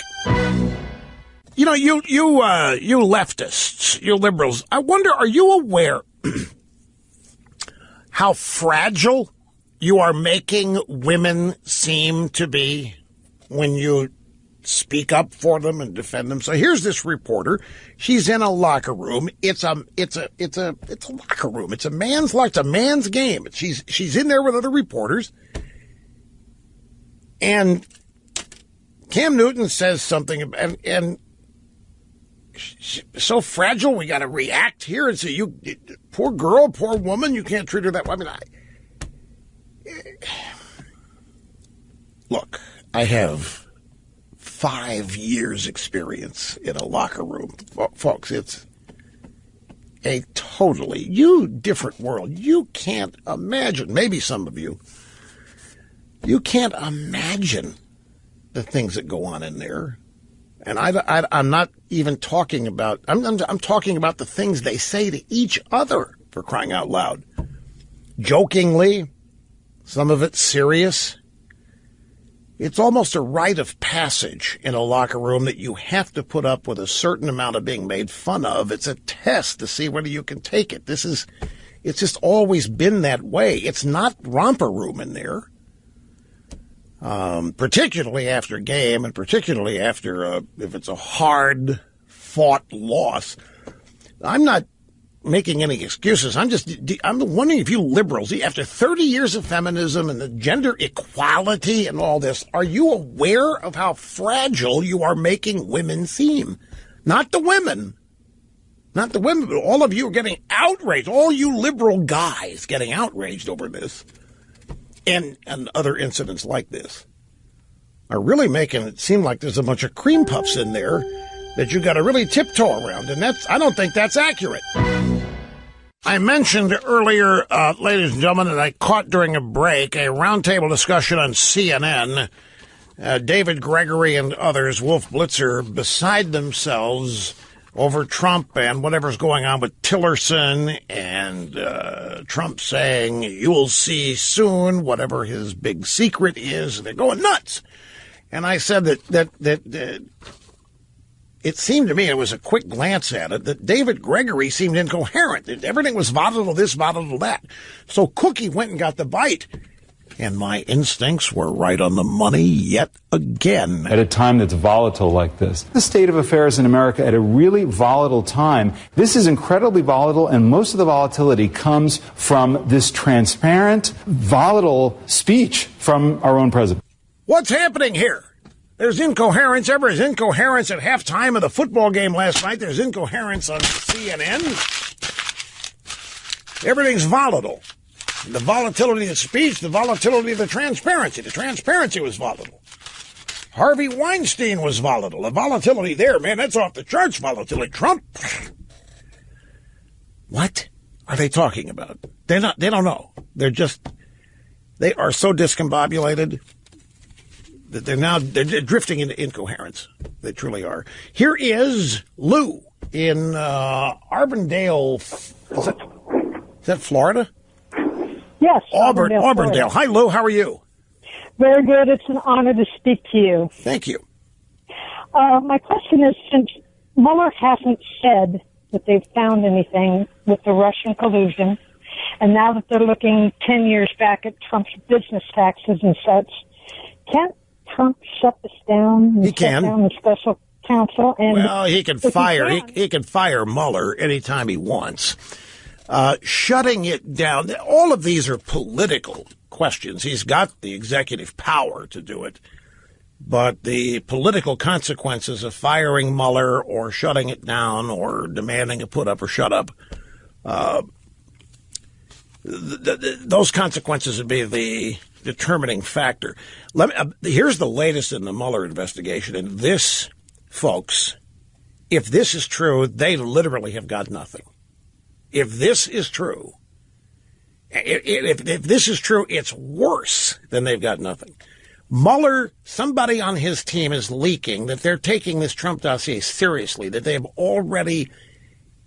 You know, you leftists, you liberals, I wonder, are you aware how fragile you are making women seem to be when you speak up for them and defend them? So here's this reporter. She's in a locker room. It's a locker room. It's a man's locker. It's a man's game. She's in there with other reporters. And Cam Newton says something, and she's so fragile, we got to react here and say, "You poor girl, poor woman, you can't treat her that way." I mean, look, I have 5 years experience in a locker room, folks. It's a totally different world. You can't imagine. Maybe some of you. You can't imagine the things that go on in there. And I'm not even talking about, I'm talking about the things they say to each other, for crying out loud. Jokingly, some of it serious. It's almost a rite of passage in a locker room that you have to put up with a certain amount of being made fun of. It's a test to see whether you can take it. It's just always been that way. It's not romper room in there. Particularly after a game, and particularly after if it's a hard-fought loss. I'm not making any excuses. I'm wondering if you liberals, after 30 years of feminism and the gender equality and all this, are you aware of how fragile you are making women seem? Not the women. Not the women, but all of you are getting outraged. All you liberal guys getting outraged over this. And other incidents like this are really making it seem like there's a bunch of cream puffs in there that you got to really tiptoe around, and I don't think that's accurate. I mentioned earlier, ladies and gentlemen, that I caught during a break a roundtable discussion on CNN. David Gregory and others, Wolf Blitzer, beside themselves over Trump and whatever's going on with Tillerson, and Trump saying, "You'll see soon," whatever his big secret is. And they're going nuts. And I said that it seemed to me, it was a quick glance at it, that David Gregory seemed incoherent. Everything was volatile this, volatile that. So Cookie went and got the bite. And my instincts were right on the money yet again. At a time that's volatile like this, the state of affairs in America at a really volatile time, this is incredibly volatile, and most of the volatility comes from this transparent, volatile speech from our own president. What's happening here? There's incoherence. There's incoherence at halftime of the football game last night. There's incoherence on CNN. Everything's volatile. The volatility of speech, the volatility of the transparency. The transparency was volatile. Harvey Weinstein was volatile. The volatility there, man, that's off the charts volatility. Trump. What are they talking about? They don't know. They are so discombobulated. They're drifting into incoherence. They truly are. Here is Lou in Auburndale. Is that Florida? Yes. Auburndale. Hi, Lou. How are you? Very good. It's an honor to speak to you. Thank you. My question is, since Mueller hasn't said that they've found anything with the Russian collusion, and now that they're looking 10 years back at Trump's business taxes and such, can't Trump shut this down? He can. Shut down the special counsel? And well, he can fire. He can fire Mueller anytime he wants. Shutting it down. All of these are political questions. He's got the executive power to do it. But the political consequences of firing Mueller or shutting it down or demanding a put up or shut up, those consequences would be the determining factor. Here's the latest in the Mueller investigation. And this, folks, if this is true, they literally have got nothing. If this is true, if this is true, it's worse than they've got nothing. Mueller, somebody on his team is leaking that they're taking this Trump dossier seriously, that they have already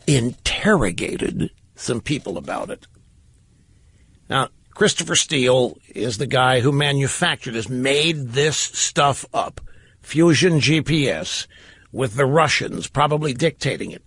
interrogated some people about it. Now, Christopher Steele is the guy who manufactured this, made this stuff up. Fusion GPS with the Russians probably dictating it.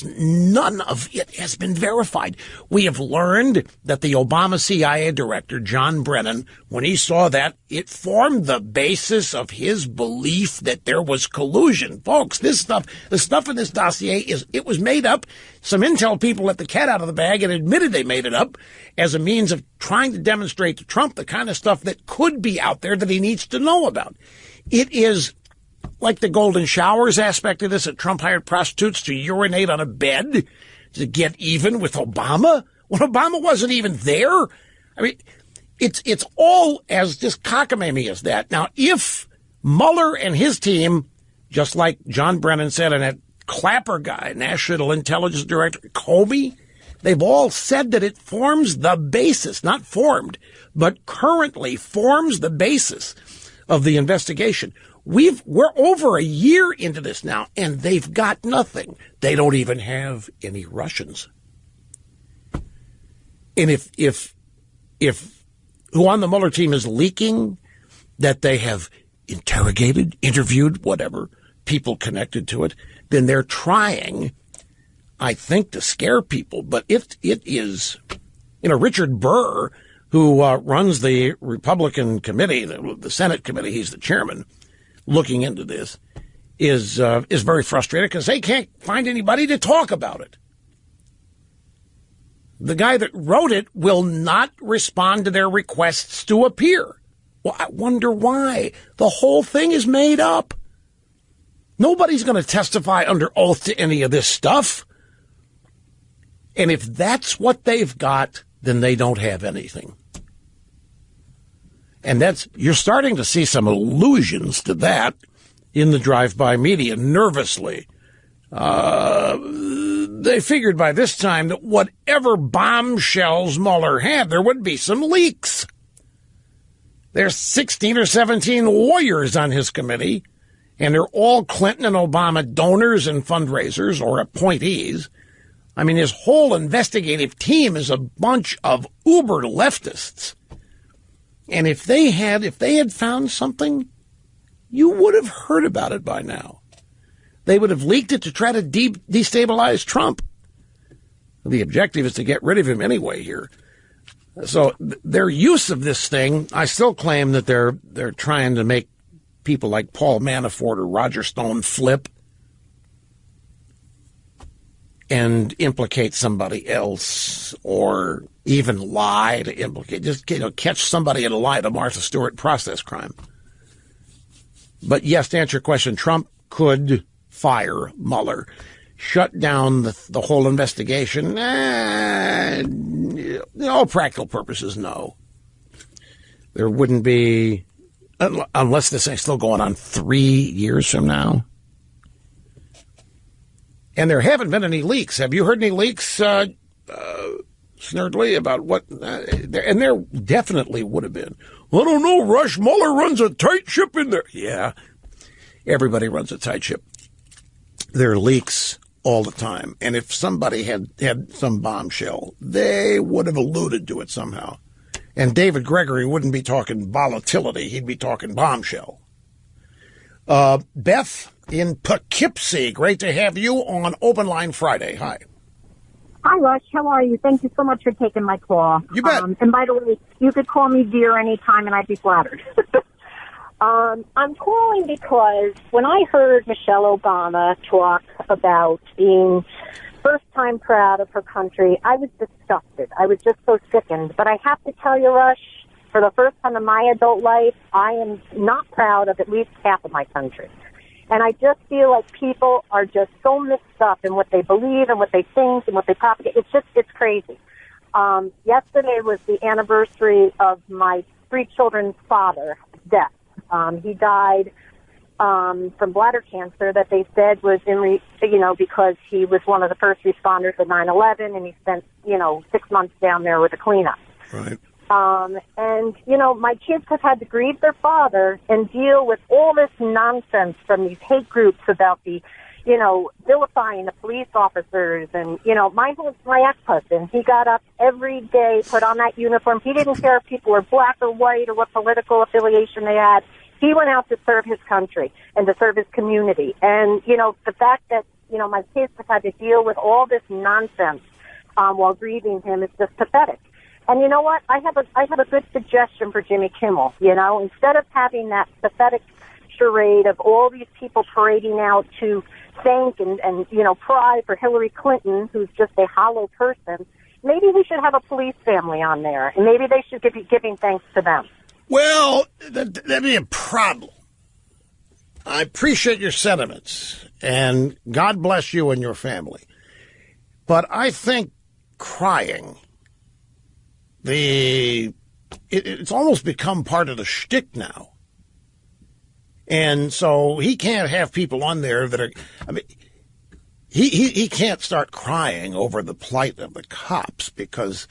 None of it has been verified. We have learned that the Obama CIA director, John Brennan, when he saw that, it formed the basis of his belief that there was collusion. Folks, the stuff in this dossier it was made up. Some intel people let the cat out of the bag and admitted they made it up as a means of trying to demonstrate to Trump the kind of stuff that could be out there that he needs to know about. It is like the golden showers aspect of this, that Trump hired prostitutes to urinate on a bed to get even with Obama when Obama wasn't even there. I mean, it's all as just cockamamie as that. Now, if Mueller and his team, just like John Brennan said, and that Clapper guy, National Intelligence Director Comey, they've all said that it forms the basis, not formed, but currently forms the basis of the investigation. We're over a year into this now, and they've got nothing. They don't even have any Russians. And if who on the Mueller team is leaking that they have interrogated, interviewed, whatever, people connected to it, then they're trying, I think, to scare people. But it is, Richard Burr, who runs the Republican committee, the Senate committee, he's the chairman, looking into this, is very frustrated because they can't find anybody to talk about it. The guy that wrote it will not respond to their requests to appear. Well, I wonder why. The whole thing is made up. Nobody's going to testify under oath to any of this stuff. And if that's what they've got, then they don't have anything. And you're starting to see some allusions to that in the drive-by media, nervously. They figured by this time that whatever bombshells Mueller had, there would be some leaks. There's 16 or 17 lawyers on his committee, and they're all Clinton and Obama donors and fundraisers or appointees. I mean, his whole investigative team is a bunch of uber leftists. And if they had found something, you would have heard about it by now. They would have leaked it to try to destabilize Trump. The objective is to get rid of him anyway here. So their use of this thing, I still claim that they're trying to make people like Paul Manafort or Roger Stone flip and implicate somebody else, or even lie to implicate, just catch somebody in a lie, the Martha Stewart process crime. But yes, to answer your question, Trump could fire Mueller, shut down the whole investigation. All practical purposes, no. There wouldn't be, unless this thing's still going on 3 years from now. And there haven't been any leaks. Have you heard any leaks Snerdley, about what, and there definitely would have been. I don't know, Rush, Mueller runs a tight ship in there. Yeah, everybody runs a tight ship. There are leaks all the time. And if somebody had some bombshell, they would have alluded to it somehow. And David Gregory wouldn't be talking volatility. He'd be talking bombshell. Beth in Poughkeepsie, great to have you on Open Line Friday. Hi. Hi, Rush. How are you? Thank you so much for taking my call. You bet. And by the way, you could call me dear anytime, and I'd be flattered. I'm calling because when I heard Michelle Obama talk about being first-time proud of her country, I was disgusted. I was just so sickened. But I have to tell you, Rush, for the first time in my adult life, I am not proud of at least half of my country. And I just feel like people are just so mixed up in what they believe and what they think and what they propagate. It's crazy. Yesterday was the anniversary of my 3 children's father's death. He died from bladder cancer that they said was because he was one of the first responders at 9/11, and he spent 6 months down there with the cleanup. Right. And my kids have had to grieve their father and deal with all this nonsense from these hate groups about the vilifying the police officers. And my ex-husband, he got up every day, put on that uniform. He didn't care if people were black or white or what political affiliation they had. He went out to serve his country and to serve his community. And, the fact that, my kids have had to deal with all this nonsense while grieving him is just pathetic. And you know what? I have a good suggestion for Jimmy Kimmel. Instead of having that pathetic charade of all these people parading out to thank and cry for Hillary Clinton, who's just a hollow person, maybe we should have a police family on there, and maybe they should be giving thanks to them. Well, that'd be a problem. I appreciate your sentiments, and God bless you and your family. But I think crying, it's almost become part of the shtick now. And so he can't have people on there that are, he can't start crying over the plight of the cops, because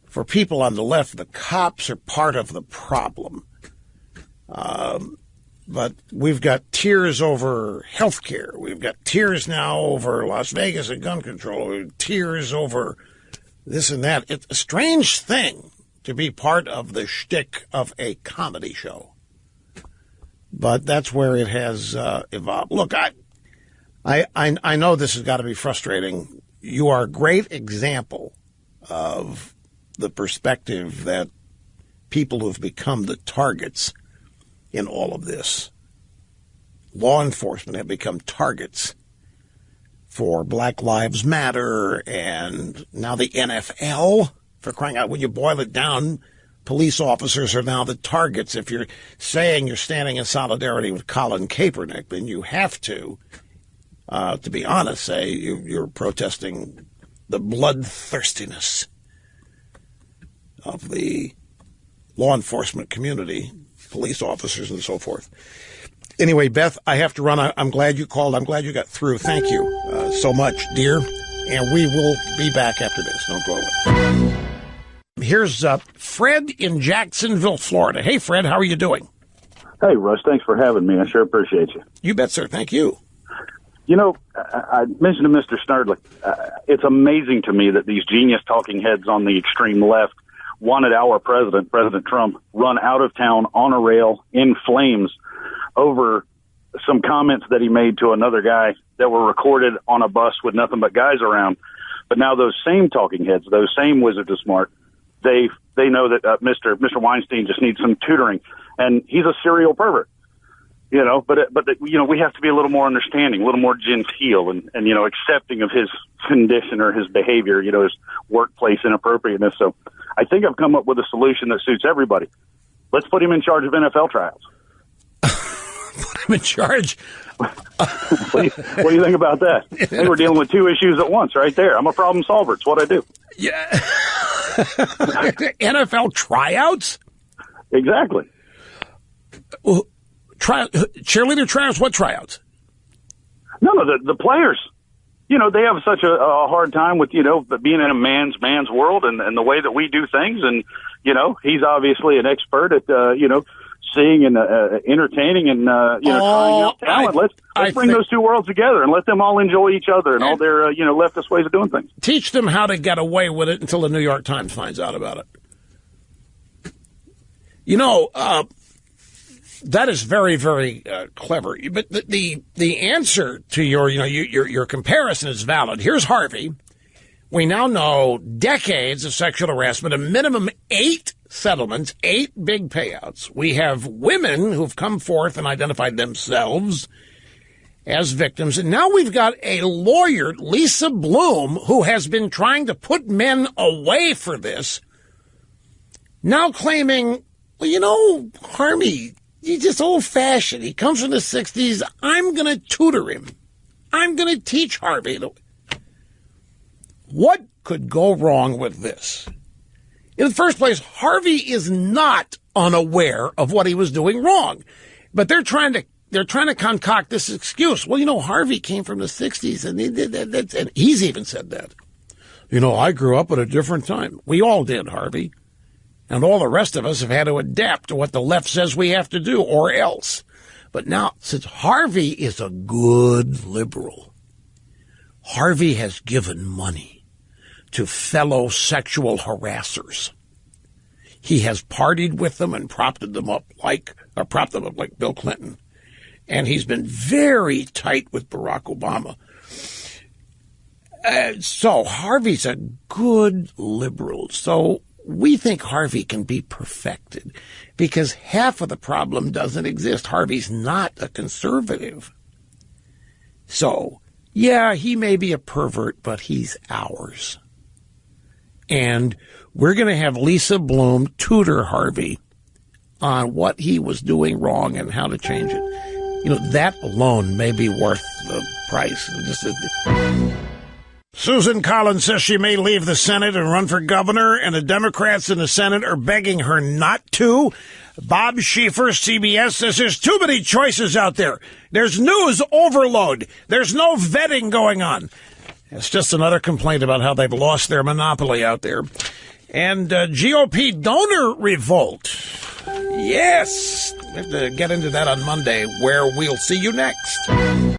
for people on the left, the cops are part of the problem. But we've got tears over health care. We've got tears now over Las Vegas and gun control. We've got tears over this and that. It's a strange thing to be part of the shtick of a comedy show. But that's where it has evolved. Look, I know this has got to be frustrating. You are a great example of the perspective that people who have become the targets in all of this. Law enforcement have become targets for Black Lives Matter and now the NFL, for crying out. When you boil it down, police officers are now the targets. If you're saying you're standing in solidarity with Colin Kaepernick, then you have to be honest, say you're protesting the bloodthirstiness of the law enforcement community, police officers and so forth. Anyway, Beth, I have to run. I'm glad you called. I'm glad you got through. Thank you so much, dear. And we will be back after this. Don't go away. Here's Fred in Jacksonville, Florida. Hey, Fred, how are you doing? Hey, Russ, thanks for having me. I sure appreciate you. You bet, sir. Thank you. I mentioned to Mr. Snerdley, it's amazing to me that these genius talking heads on the extreme left wanted our president, President Trump, run out of town on a rail in flames over some comments that he made to another guy that were recorded on a bus with nothing but guys around. But now those same talking heads, those same wizards of smart, they know that Mr. Weinstein just needs some tutoring, and he's a serial pervert. But we have to be a little more understanding, a little more genteel and accepting of his condition or his behavior, his workplace inappropriateness. So I think I've come up with a solution that suits everybody. Let's put him in charge of NFL trials. Put him in charge? What do you think about that? Hey, we're dealing with two issues at once right there. I'm a problem solver. It's what I do. Yeah. NFL tryouts? Exactly. Cheerleader tryouts? What tryouts? No, the players. they have such a hard time with, being in a man's world and the way that we do things. And, he's obviously an expert at, seeing and entertaining and, trying out talent. Let's bring those two worlds together and let them all enjoy each other and all their, leftist ways of doing things. Teach them how to get away with it until the New York Times finds out about it. That is very, very clever. But the answer to your comparison is valid. Here's Harvey. We now know decades of sexual harassment, a minimum 8 settlements, 8 big payouts. We have women who've come forth and identified themselves as victims. And now we've got a lawyer, Lisa Bloom, who has been trying to put men away for this, now claiming, Harvey, he's just old-fashioned. He comes from the 60s. I'm going to tutor him. I'm going to teach Harvey. What could go wrong with this? In the first place, Harvey is not unaware of what he was doing wrong. But they're trying to concoct this excuse. Well, Harvey came from the 60s, and he's even said that. I grew up at a different time. We all did, Harvey. And all the rest of us have had to adapt to what the left says we have to do, or else. But now, since Harvey is a good liberal, Harvey has given money to fellow sexual harassers. He has partied with them and propped them up like Bill Clinton. And he's been very tight with Barack Obama. So Harvey's a good liberal. So we think Harvey can be perfected because half of the problem doesn't exist. Harvey's not a conservative. So, yeah, he may be a pervert, but he's ours. And we're going to have Lisa Bloom tutor Harvey on what he was doing wrong and how to change it. That alone may be worth the price. Susan Collins says she may leave the Senate and run for governor, and the Democrats in the Senate are begging her not to. Bob Schieffer, CBS, says there's too many choices out there. There's news overload. There's no vetting going on. It's just another complaint about how they've lost their monopoly out there. And GOP donor revolt. Yes. We have to get into that on Monday, where we'll see you next.